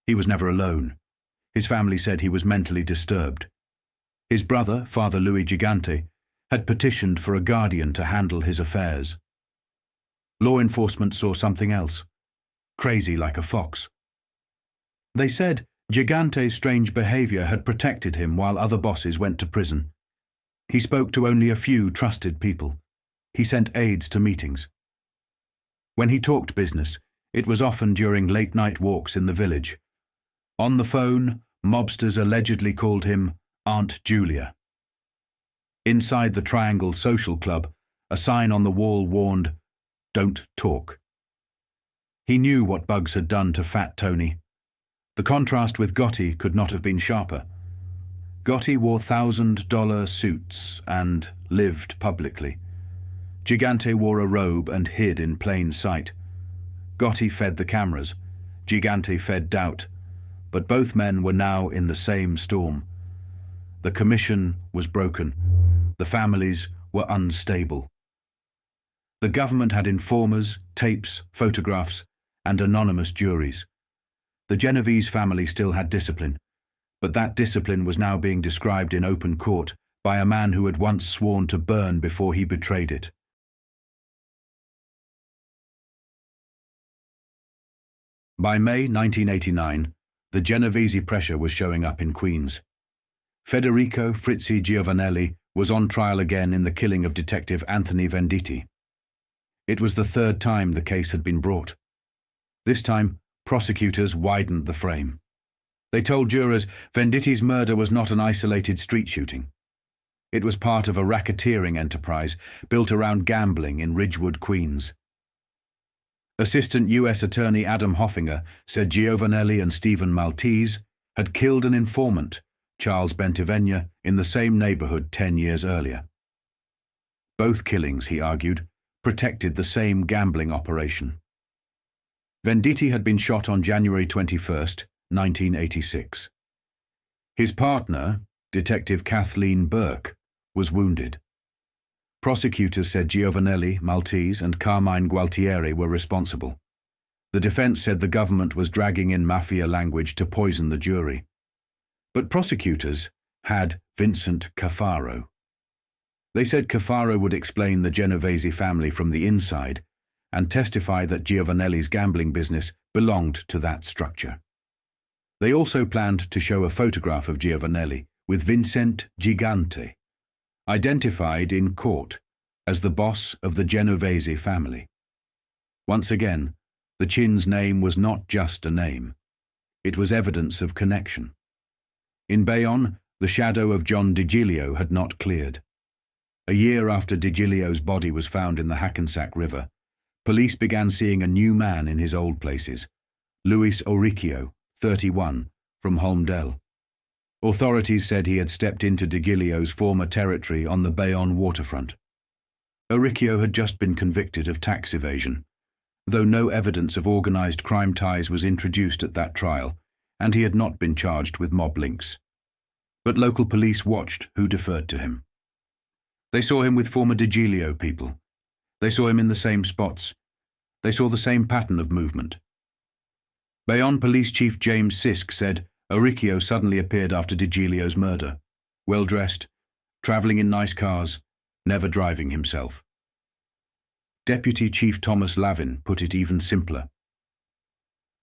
He was never alone. His family said he was mentally disturbed. His brother, Father Louis Gigante, had petitioned for a guardian to handle his affairs. Law enforcement saw something else, crazy like a fox. They said Gigante's strange behavior had protected him while other bosses went to prison. He spoke to only a few trusted people. He sent aides to meetings. When he talked business, it was often during late-night walks in the village. On the phone, mobsters allegedly called him Aunt Julia. Inside the Triangle Social Club, a sign on the wall warned, "Don't talk." He knew what Bugs had done to Fat Tony. The contrast with Gotti could not have been sharper. Gotti wore $1,000 suits and lived publicly. Gigante wore a robe and hid in plain sight. Gotti fed the cameras. Gigante fed doubt. But both men were now in the same storm. The commission was broken. The families were unstable. The government had informers, tapes, photographs, and anonymous juries. The Genovese family still had discipline, but that discipline was now being described in open court by a man who had once sworn to burn before he betrayed it. By May 1989, the Genovese pressure was showing up in Queens. FedeRico Fritzie Giovanelli was on trial again in the killing of Detective Anthony Venditti. It was the third time the case had been brought. This time, prosecutors widened the frame. They told jurors Venditti's murder was not an isolated street shooting. It was part of a racketeering enterprise built around gambling in Ridgewood, Queens. Assistant U.S. Attorney Adam Hoffinger said Giovanelli and Stephen Maltese had killed an informant, Charles Bentivegna, in the same neighborhood 10 years earlier. Both killings, he argued, protected the same gambling operation. Venditti had been shot on January 21, 1986. His partner, Detective Kathleen Burke, was wounded. Prosecutors said Giovanelli, Maltese, and Carmine Gualtieri were responsible. The defense said the government was dragging in Mafia language to poison the jury. But prosecutors had Vincent Cafaro. They said Cafaro would explain the Genovese family from the inside and testify that Giovanelli's gambling business belonged to that structure. They also planned to show a photograph of Giovanelli with Vincent Gigante, identified in court as the boss of the Genovese family. Once again, the Chin's name was not just a name. It was evidence of connection. In Bayonne, the shadow of John DiGilio had not cleared. A year after DiGilio's body was found in the Hackensack River, police began seeing a new man in his old places, Luis Oricchio, 31, from Holmdel. Authorities said he had stepped into DiGilio's former territory on the Bayonne waterfront. Oricchio had just been convicted of tax evasion, though no evidence of organized crime ties was introduced at that trial, and he had not been charged with mob links. But local police watched who deferred to him. They saw him with former DiGilio people. They saw him in the same spots. They saw the same pattern of movement. Bayonne Police Chief James Sisk said Oricchio suddenly appeared after DiGilio's murder, well-dressed, travelling in nice cars, never driving himself. Deputy Chief Thomas Lavin put it even simpler.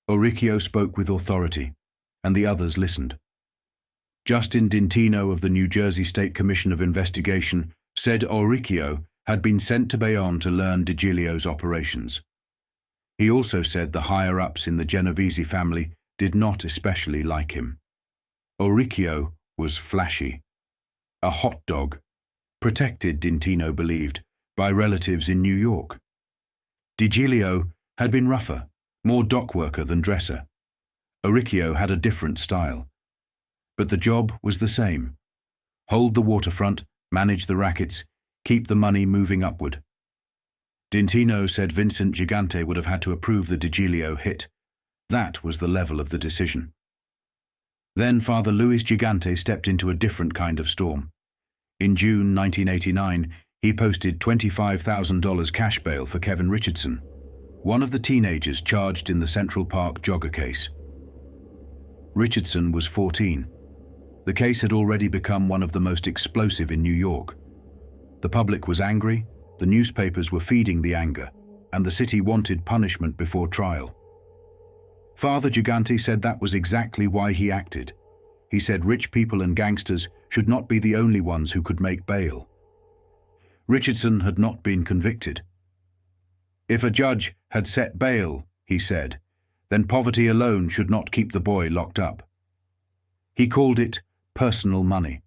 Auricchio spoke with authority, and the others listened. Justin Dintino of the New Jersey State Commission of Investigation said Auricchio had been sent to Bayonne to learn Digilio's operations. He also said the higher-ups in the Genovese family did not especially like him. Auricchio was flashy. A hot dog, protected, Dintino believed, by relatives in New York. Digilio had been rougher, more dockworker than dresser. Auricchio had a different style. But the job was the same. Hold the waterfront, manage the rackets, keep the money moving upward. Dintino said Vincent Gigante would have had to approve the Digilio hit. That was the level of the decision. Then Father Luis Gigante stepped into a different kind of storm. In June 1989, he posted $25,000 cash bail for Kevin Richardson, one of the teenagers charged in the Central Park jogger case. Richardson was 14. The case had already become one of the most explosive in New York. The public was angry, the newspapers were feeding the anger, and the city wanted punishment before trial. Father Gigante said that was exactly why he acted. He said rich people and gangsters should not be the only ones who could make bail. Richardson had not been convicted. If a judge had set bail, he said, then poverty alone should not keep the boy locked up. He called it personal money.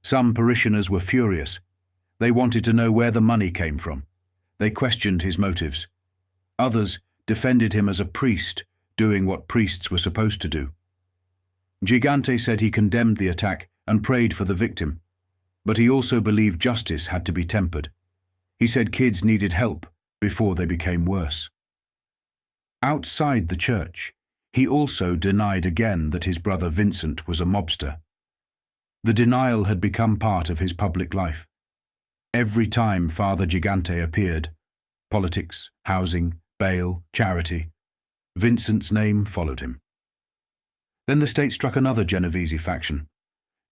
Some parishioners were furious. They wanted to know where the money came from. They questioned his motives. Others defended him as a priest, doing what priests were supposed to do. Gigante said he condemned the attack and prayed for the victim, but he also believed justice had to be tempered. He said kids needed help before they became worse. Outside the church, he also denied again that his brother Vincent was a mobster. The denial had become part of his public life. Every time Father Gigante appeared, politics, housing, bail, charity, Vincent's name followed him. Then the state struck another Genovese faction.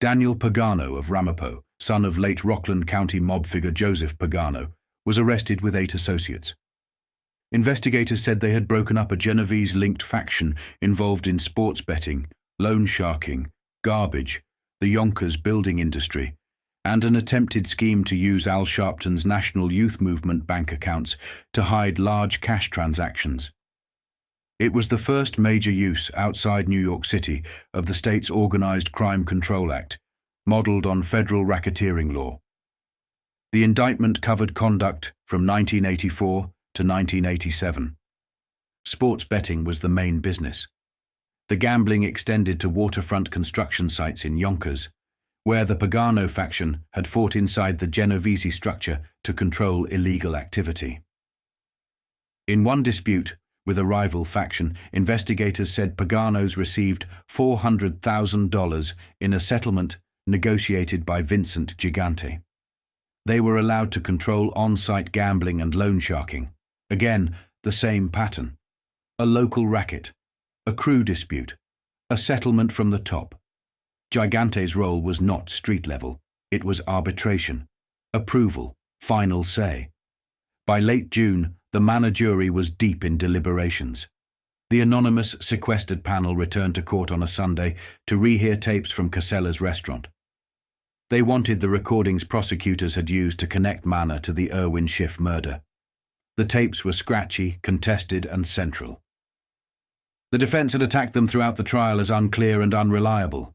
Daniel Pagano of Ramapo, son of late Rockland County mob figure Joseph Pagano, was arrested with 8 associates. Investigators said they had broken up a Genovese-linked faction involved in sports betting, loan sharking, garbage, the Yonkers building industry, and an attempted scheme to use Al Sharpton's National Youth Movement bank accounts to hide large cash transactions. It was the first major use outside New York City of the state's Organized Crime Control Act, modeled on federal racketeering law. The indictment covered conduct from 1984 to 1987. Sports betting was the main business. The gambling extended to waterfront construction sites in Yonkers, where the Pagano faction had fought inside the Genovese structure to control illegal activity. In one dispute with a rival faction, investigators said Paganos received $400,000 in a settlement negotiated by Vincent Gigante. They were allowed to control on-site gambling and loan sharking. Again, the same pattern. A local racket, a crew dispute, a settlement from the top. Gigante's role was not street level. It was arbitration, approval, final say. By late June, the Manna jury was deep in deliberations. The anonymous sequestered panel returned to court on a Sunday to rehear tapes from Casella's restaurant. They wanted the recordings prosecutors had used to connect Manna to the Irwin Schiff murder. The tapes were scratchy, contested, and central. The defense had attacked them throughout the trial as unclear and unreliable.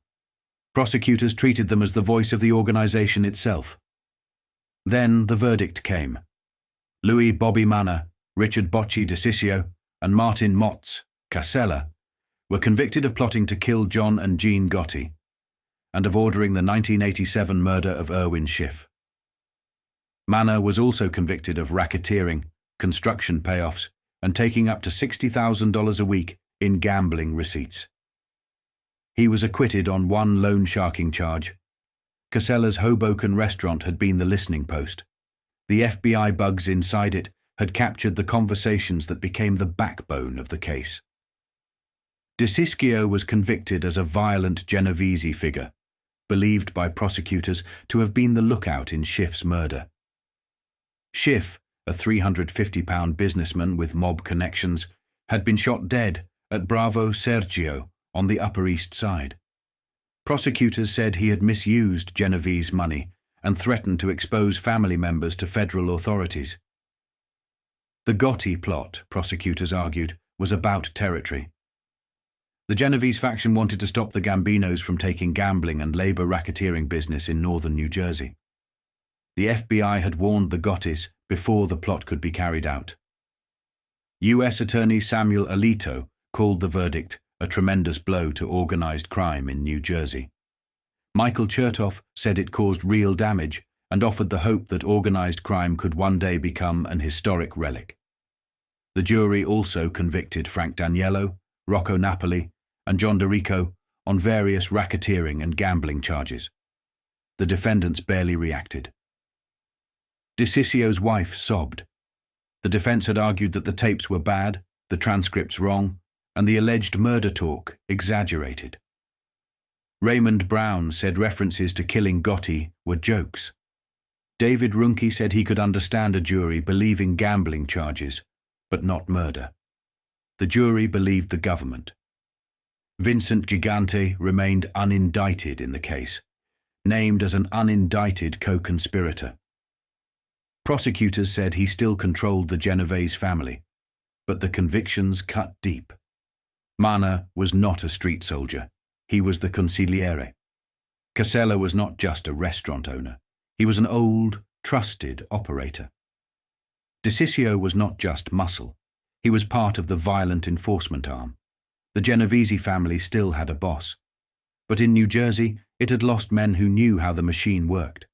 Prosecutors treated them as the voice of the organization itself. Then the verdict came. Louis Bobby Manna, Richard Bocci DeCiccio, and Martin Motz, Casella, were convicted of plotting to kill John and Jean Gotti, and of ordering the 1987 murder of Irwin Schiff. Manna was also convicted of racketeering, construction payoffs, and taking up to $60,000 a week in gambling receipts. He was acquitted on one loan sharking charge. Casella's Hoboken restaurant had been the listening post. The FBI bugs inside it had captured the conversations that became the backbone of the case. DeCiccio was convicted as a violent Genovese figure, believed by prosecutors to have been the lookout in Schiff's murder. Schiff, a £350 businessman with mob connections, had been shot dead at Bravo Sergio on the Upper East Side. Prosecutors said he had misused Genovese money and threatened to expose family members to federal authorities. The Gotti plot, prosecutors argued, was about territory. The Genovese faction wanted to stop the Gambinos from taking gambling and labor racketeering business in northern New Jersey. The FBI had warned the Gottis before the plot could be carried out. U.S. Attorney Samuel Alito called the verdict a tremendous blow to organized crime in New Jersey. Michael Chertoff said it caused real damage and offered the hope that organized crime could one day become an historic relic. The jury also convicted Frank Daniello, Rocco Napoli, and John DeRico on various racketeering and gambling charges. The defendants barely reacted. DeCicco's wife sobbed. The defense had argued that the tapes were bad, the transcripts wrong, and the alleged murder talk exaggerated. Raymond Brown said references to killing Gotti were jokes. David Runke said he could understand a jury believing gambling charges, but not murder. The jury believed the government. Vincent Gigante remained unindicted in the case, named as an unindicted co-conspirator. Prosecutors said he still controlled the Genovese family, but the convictions cut deep. Manna was not a street soldier. He was the consigliere. Casella was not just a restaurant owner. He was an old, trusted operator. DeCicco was not just muscle. He was part of the violent enforcement arm. The Genovese family still had a boss. But in New Jersey, it had lost men who knew how the machine worked.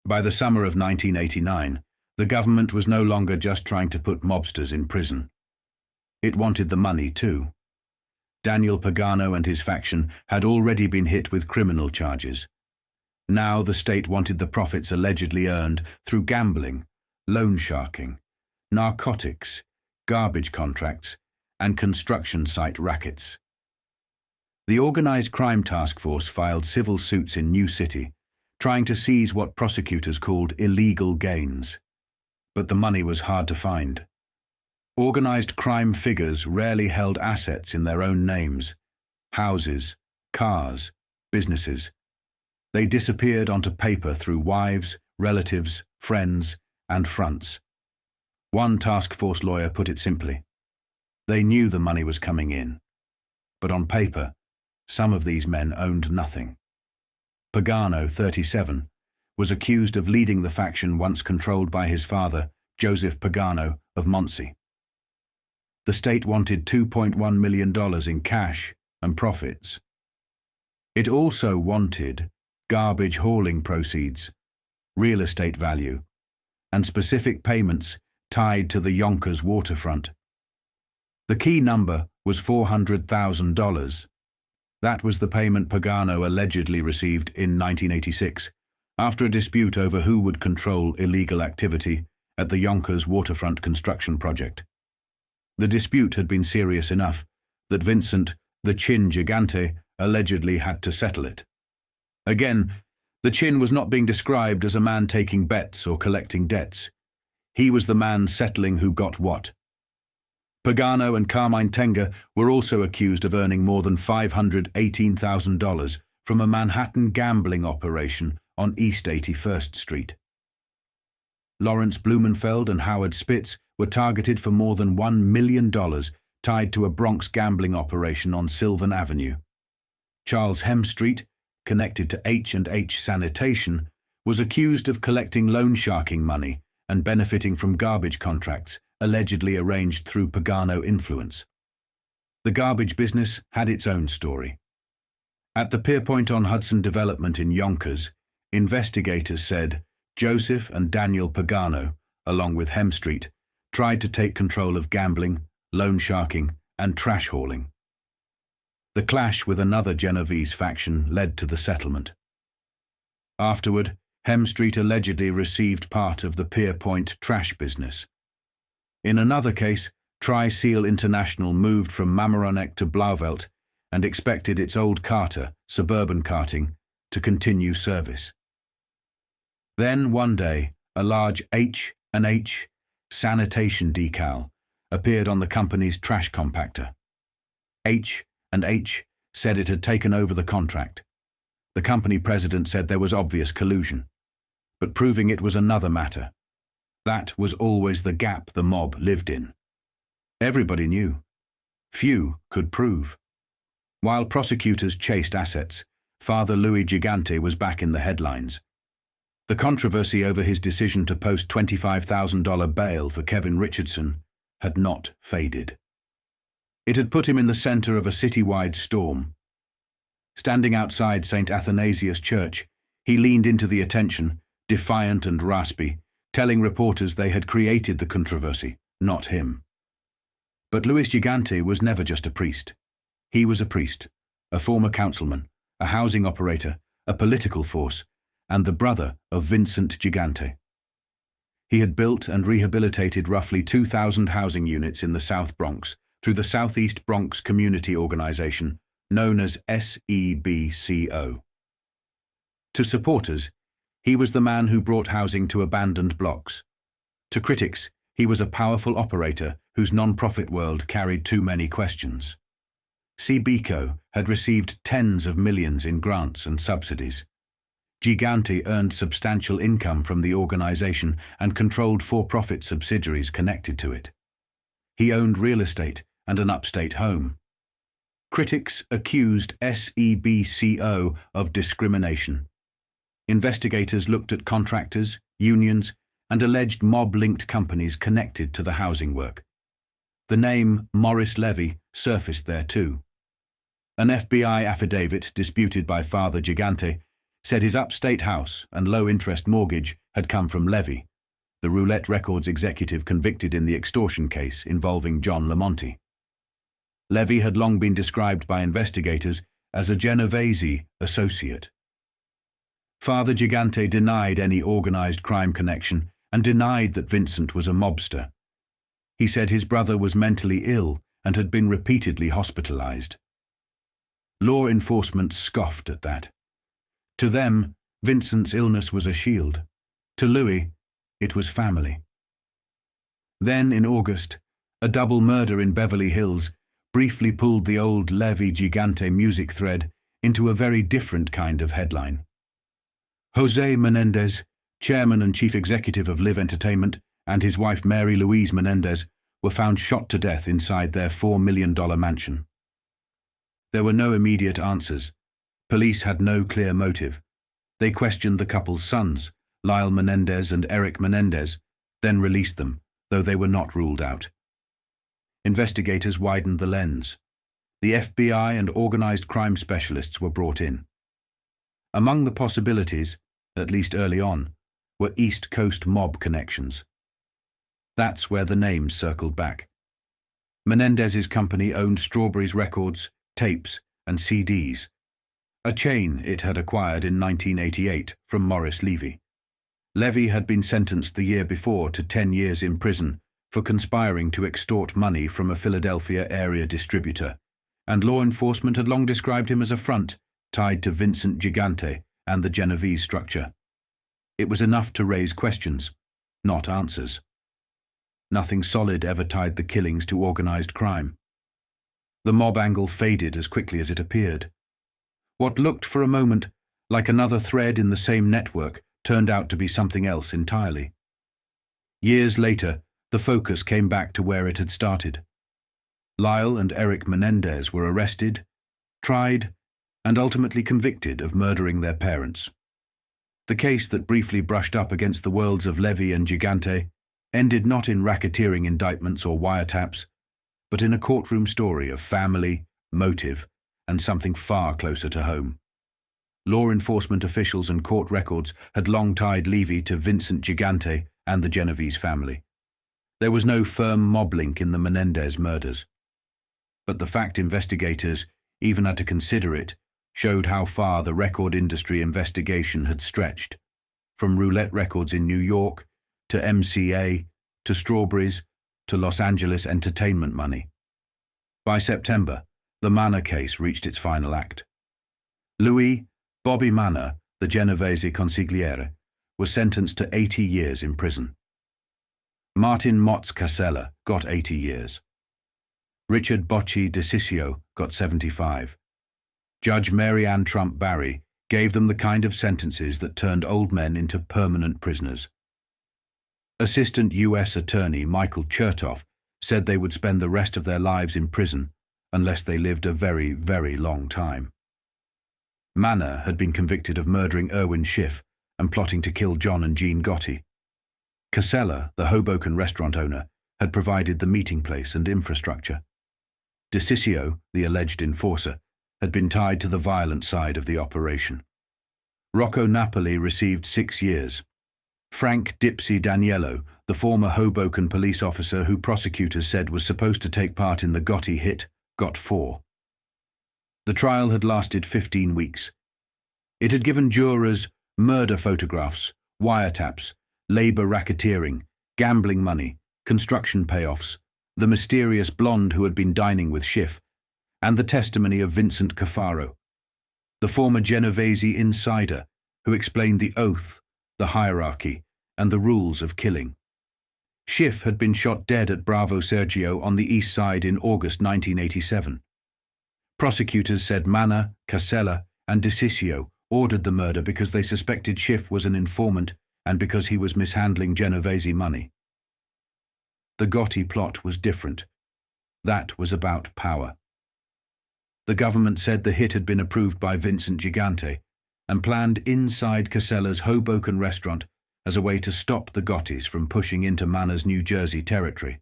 By the summer of 1989, the government was no longer just trying to put mobsters in prison. It wanted the money too. Daniel Pagano and his faction had already been hit with criminal charges. Now the state wanted the profits allegedly earned through gambling, loan sharking, narcotics, garbage contracts, and construction site rackets. The Organized Crime Task Force filed civil suits in New City, trying to seize what prosecutors called illegal gains. But the money was hard to find. Organized crime figures rarely held assets in their own names: houses, cars, businesses. They disappeared onto paper through wives, relatives, friends, and fronts. One task force lawyer put it simply: they knew the money was coming in, but on paper, some of these men owned nothing. Pagano, 37, was accused of leading the faction once controlled by his father, Joseph Pagano of Muncie. The state wanted $2.1 million in cash and profits. It also wanted garbage hauling proceeds, real estate value, and specific payments tied to the Yonkers waterfront. The key number was $400,000. That was the payment Pagano allegedly received in 1986, after a dispute over who would control illegal activity at the Yonkers waterfront construction project. The dispute had been serious enough that Vincent, the Chin Gigante, allegedly had to settle it. Again, the Chin was not being described as a man taking bets or collecting debts. He was the man settling who got what. Pagano and Carmine Tenga were also accused of earning more than $518,000 from a Manhattan gambling operation on East 81st Street. Lawrence Blumenfeld and Howard Spitz were targeted for more than $1 million tied to a Bronx gambling operation on Sylvan Avenue. Charles Hemstreet, connected to H&H Sanitation, was accused of collecting loan sharking money and benefiting from garbage contracts allegedly arranged through Pagano influence. The garbage business had its own story. At the Pierpoint on Hudson development in Yonkers, investigators said Joseph and Daniel Pagano, along with Hemstreet, tried to take control of gambling, loan sharking, and trash hauling. The clash with another Genovese faction led to the settlement. Afterward, Hemstreet allegedly received part of the Pierpoint trash business. In another case, Tri-Seal International moved from Mamaroneck to Blauvelt and expected its old carter, Suburban Carting, to continue service. Then, one day, a large H&H sanitation decal appeared on the company's trash compactor. H&H said it had taken over the contract. The company president said there was obvious collusion, but proving it was another matter. That was always the gap the mob lived in. Everybody knew. Few could prove. While prosecutors chased assets, Father Louis Gigante was back in the headlines. The controversy over his decision to post $25,000 bail for Kevin Richardson had not faded. It had put him in the center of a citywide storm. Standing outside St. Athanasius Church, he leaned into the attention, defiant and raspy, telling reporters they had created the controversy, not him. But Louis Gigante was never just a priest. He was a priest, a former councilman, a housing operator, a political force, and the brother of Vincent Gigante. He had built and rehabilitated roughly 2,000 housing units in the South Bronx through the Southeast Bronx Community Organization, known as SEBCO. To supporters, he was the man who brought housing to abandoned blocks. To critics, he was a powerful operator whose non-profit world carried too many questions. SEBCO had received tens of millions in grants and subsidies. Gigante earned substantial income from the organization and controlled for-profit subsidiaries connected to it. He owned real estate and an upstate home. Critics accused SEBCO of discrimination. Investigators looked at contractors, unions, and alleged mob-linked companies connected to the housing work. The name Morris Levy surfaced there too. An FBI affidavit disputed by Father Gigante said his upstate house and low-interest mortgage had come from Levy, the Roulette Records executive convicted in the extortion case involving John Lamonti. Levy had long been described by investigators as a Genovese associate. Father Gigante denied any organized crime connection and denied that Vincent was a mobster. He said his brother was mentally ill and had been repeatedly hospitalized. Law enforcement scoffed at that. To them, Vincent's illness was a shield. To Louis, it was family. Then, in August, a double murder in Beverly Hills briefly pulled the old Levy Gigante music thread into a very different kind of headline. Jose Menendez, chairman and chief executive of Live Entertainment, and his wife Mary Louise Menendez were found shot to death inside their $4 million mansion. There were no immediate answers. Police had no clear motive. They questioned the couple's sons, Lyle Menendez and Eric Menendez, then released them, though they were not ruled out. Investigators widened the lens. The FBI and organized crime specialists were brought in. Among the possibilities, at least early on, were East Coast mob connections. That's where the names circled back. Menendez's company owned Strawberry's records, tapes, and CDs, a chain it had acquired in 1988 from Morris Levy. Levy had been sentenced the year before to 10 years in prison for conspiring to extort money from a Philadelphia area distributor, and law enforcement had long described him as a front tied to Vincent Gigante and the Genovese structure. It was enough to raise questions, not answers. Nothing solid ever tied the killings to organized crime. The mob angle faded as quickly as it appeared. What looked for a moment like another thread in the same network turned out to be something else entirely. Years later, the focus came back to where it had started. Lyle and Eric Menendez were arrested, tried, and ultimately convicted of murdering their parents. The case that briefly brushed up against the worlds of Levy and Gigante ended not in racketeering indictments or wiretaps, but in a courtroom story of family, motive, and something far closer to home. Law enforcement officials and court records had long tied Levy to Vincent Gigante and the Genovese family. There was no firm mob link in the Menendez murders. But the fact investigators even had to consider it showed how far the record industry investigation had stretched, from Roulette Records in New York, to MCA, to Strawberries, to Los Angeles entertainment money. By September, the Manna case reached its final act. Louis Bobby Manna, the Genovese consigliere, was sentenced to 80 years in prison. Martin Motz Casella got 80 years. Richard Bocci Decisio got 75. Judge Mary Ann Trump Barry gave them the kind of sentences that turned old men into permanent prisoners. Assistant U.S. Attorney Michael Chertoff said they would spend the rest of their lives in prison unless they lived a very, very long time. Manna had been convicted of murdering Irwin Schiff and plotting to kill John and Jean Gotti. Casella, the Hoboken restaurant owner, had provided the meeting place and infrastructure. Decisio, the alleged enforcer, had been tied to the violent side of the operation. Rocco Napoli received 6 years. Frank Dipsy Daniello, the former Hoboken police officer who prosecutors said was supposed to take part in the Gotti hit, got 4. The trial had lasted 15 weeks. It had given jurors murder photographs, wiretaps, labor racketeering, gambling money, construction payoffs, the mysterious blonde who had been dining with Schiff, and the testimony of Vincent Cafaro, the former Genovese insider who explained the oath, the hierarchy, and the rules of killing. Schiff had been shot dead at Bravo Sergio on the East Side in August 1987. Prosecutors said Manna, Casella, and Decisio ordered the murder because they suspected Schiff was an informant and because he was mishandling Genovese money. The Gotti plot was different. That was about power. The government said the hit had been approved by Vincent Gigante and planned inside Casella's Hoboken restaurant as a way to stop the Gottis from pushing into Manna's New Jersey territory.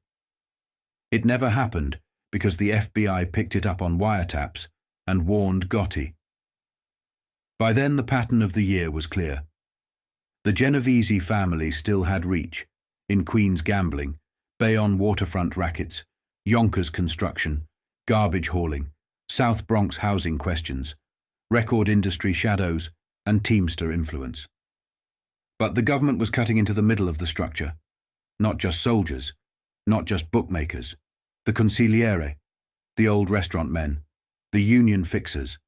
It never happened because the FBI picked it up on wiretaps and warned Gotti. By then the pattern of the year was clear. The Genovese family still had reach in Queens gambling, Bayonne waterfront rackets, Yonkers construction, garbage hauling, South Bronx housing questions, record industry shadows, and Teamster influence. But the government was cutting into the middle of the structure. Not just soldiers, not just bookmakers, the consigliere, the old restaurant men, the union fixers,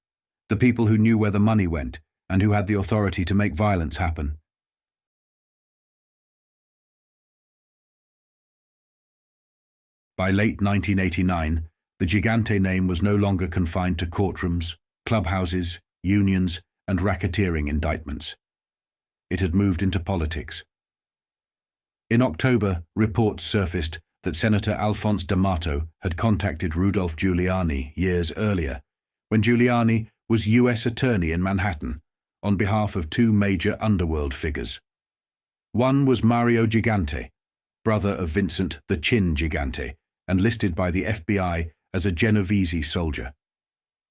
the people who knew where the money went and who had the authority to make violence happen. By late 1989, the Gigante name was no longer confined to courtrooms, clubhouses, unions, and racketeering indictments. It had moved into politics. In October, reports surfaced that Senator Alphonse D'Amato had contacted Rudolph Giuliani years earlier, when Giuliani was U.S. Attorney in Manhattan, on behalf of 2 major underworld figures. One was Mario Gigante, brother of Vincent the Chin Gigante, and listed by the FBI as a Genovese soldier.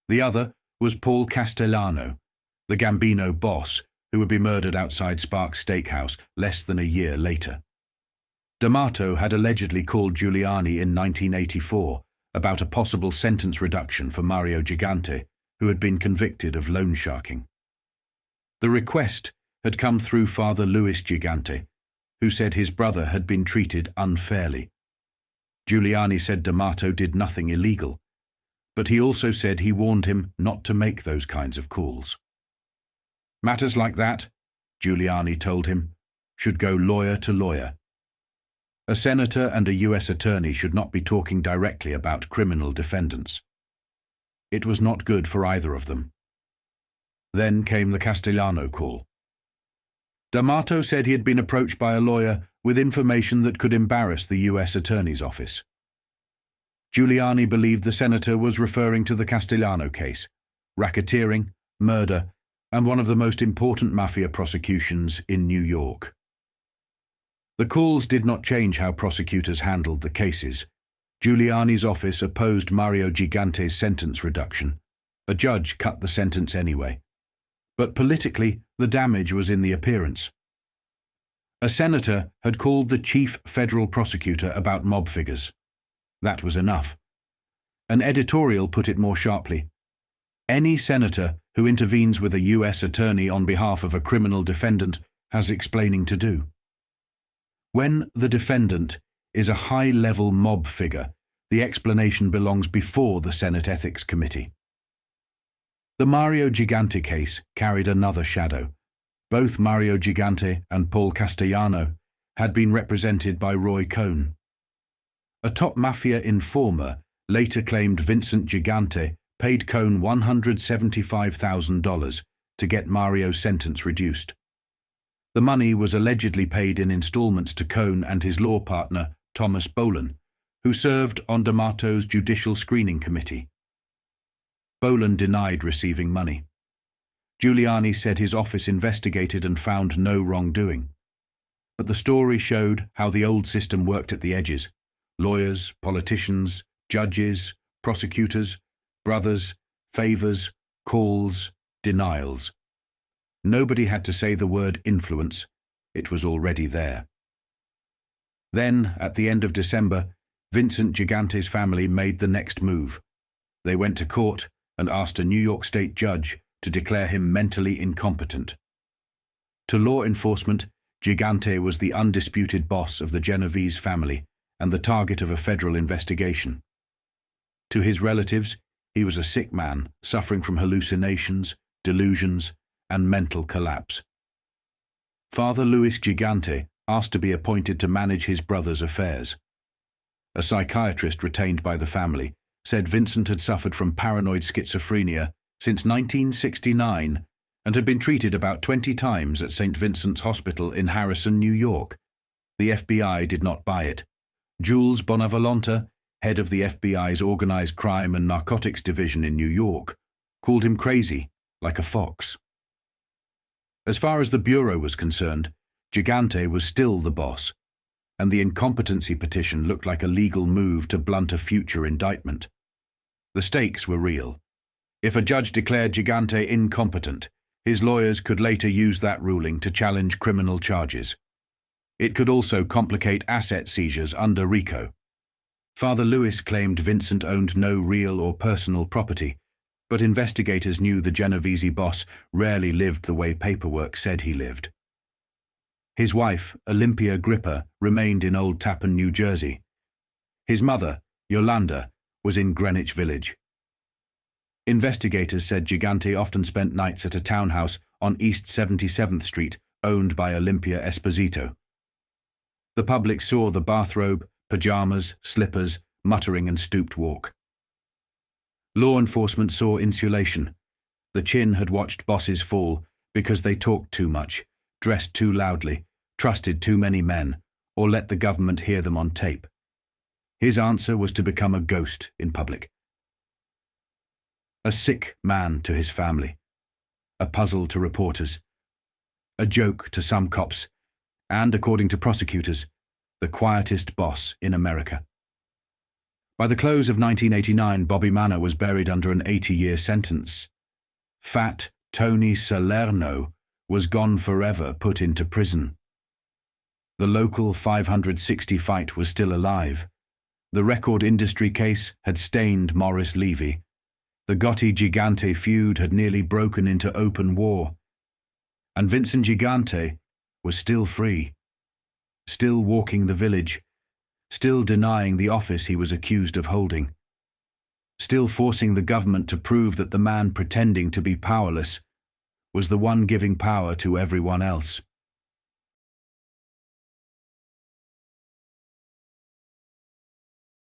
The other was Paul Castellano, the Gambino boss who would be murdered outside Sparks Steakhouse less than a year later. D'Amato had allegedly called Giuliani in 1984 about a possible sentence reduction for Mario Gigante, who had been convicted of loan sharking. The request had come through Father Louis Gigante, who said his brother had been treated unfairly. Giuliani said D'Amato did nothing illegal, but he also said he warned him not to make those kinds of calls. Matters like that, Giuliani told him, should go lawyer to lawyer. A senator and a U.S. attorney should not be talking directly about criminal defendants. It was not good for either of them. Then came the Castellano call. D'Amato said he had been approached by a lawyer with information that could embarrass the U.S. Attorney's office. Giuliani believed the senator was referring to the Castellano case, racketeering, murder, and one of the most important mafia prosecutions in New York. The calls did not change how prosecutors handled the cases. Giuliani's office opposed Mario Gigante's sentence reduction. A judge cut the sentence anyway. But politically, the damage was in the appearance. A senator had called the chief federal prosecutor about mob figures. That was enough. An editorial put it more sharply. Any senator who intervenes with a U.S. attorney on behalf of a criminal defendant has explaining to do. When the defendant is a high-level mob figure, the explanation belongs before the Senate Ethics Committee. The Mario Gigante case carried another shadow, Both Mario Gigante and Paul Castellano had been represented by Roy Cohn. A top Mafia informer later claimed Vincent Gigante paid Cohn $175,000 to get Mario's sentence reduced. The money was allegedly paid in installments to Cohn and his law partner, Thomas Bolan, who served on D'Amato's Judicial Screening Committee. Bolan denied receiving money. Giuliani said his office investigated and found no wrongdoing. But the story showed how the old system worked at the edges. Lawyers, politicians, judges, prosecutors, brothers, favours, calls, denials. Nobody had to say the word influence. It was already there. Then, at the end of December, Vincent Gigante's family made the next move. They went to court and asked a New York State judge to declare him mentally incompetent. To law enforcement, Gigante was the undisputed boss of the Genovese family and the target of a federal investigation. To his relatives, he was a sick man suffering from hallucinations, delusions, and mental collapse. Father Luis Gigante asked to be appointed to manage his brother's affairs. A psychiatrist retained by the family said Vincent had suffered from paranoid schizophrenia since 1969 and had been treated about 20 times at St. Vincent's Hospital in Harrison, New York. The FBI did not buy it. Jules Bonavolonta, head of the FBI's Organized Crime and Narcotics Division in New York, called him crazy, like a fox. As far as the Bureau was concerned, Gigante was still the boss, and the incompetency petition looked like a legal move to blunt a future indictment. The stakes were real. If a judge declared Gigante incompetent, his lawyers could later use that ruling to challenge criminal charges. It could also complicate asset seizures under RICO. Father Louis claimed Vincent owned no real or personal property, but investigators knew the Genovese boss rarely lived the way paperwork said he lived. His wife, Olympia Gripper, remained in Old Tappan, New Jersey. His mother, Yolanda, was in Greenwich Village. Investigators said Gigante often spent nights at a townhouse on East 77th Street, owned by Olympia Esposito. The public saw the bathrobe, pajamas, slippers, muttering and stooped walk. Law enforcement saw insulation. The chin had watched bosses fall because they talked too much, dressed too loudly, trusted too many men, or let the government hear them on tape. His answer was to become a ghost in public. A sick man to his family, a puzzle to reporters, a joke to some cops, and, according to prosecutors, the quietest boss in America. By the close of 1989, Bobby Manna was buried under an 80-year sentence. Fat Tony Salerno was gone forever, put into prison. The local 560 fight was still alive. The record industry case had stained Morris Levy. The Gotti Gigante feud had nearly broken into open war. And Vincent Gigante was still free, still walking the village, still denying the office he was accused of holding, still forcing the government to prove that the man pretending to be powerless was the one giving power to everyone else.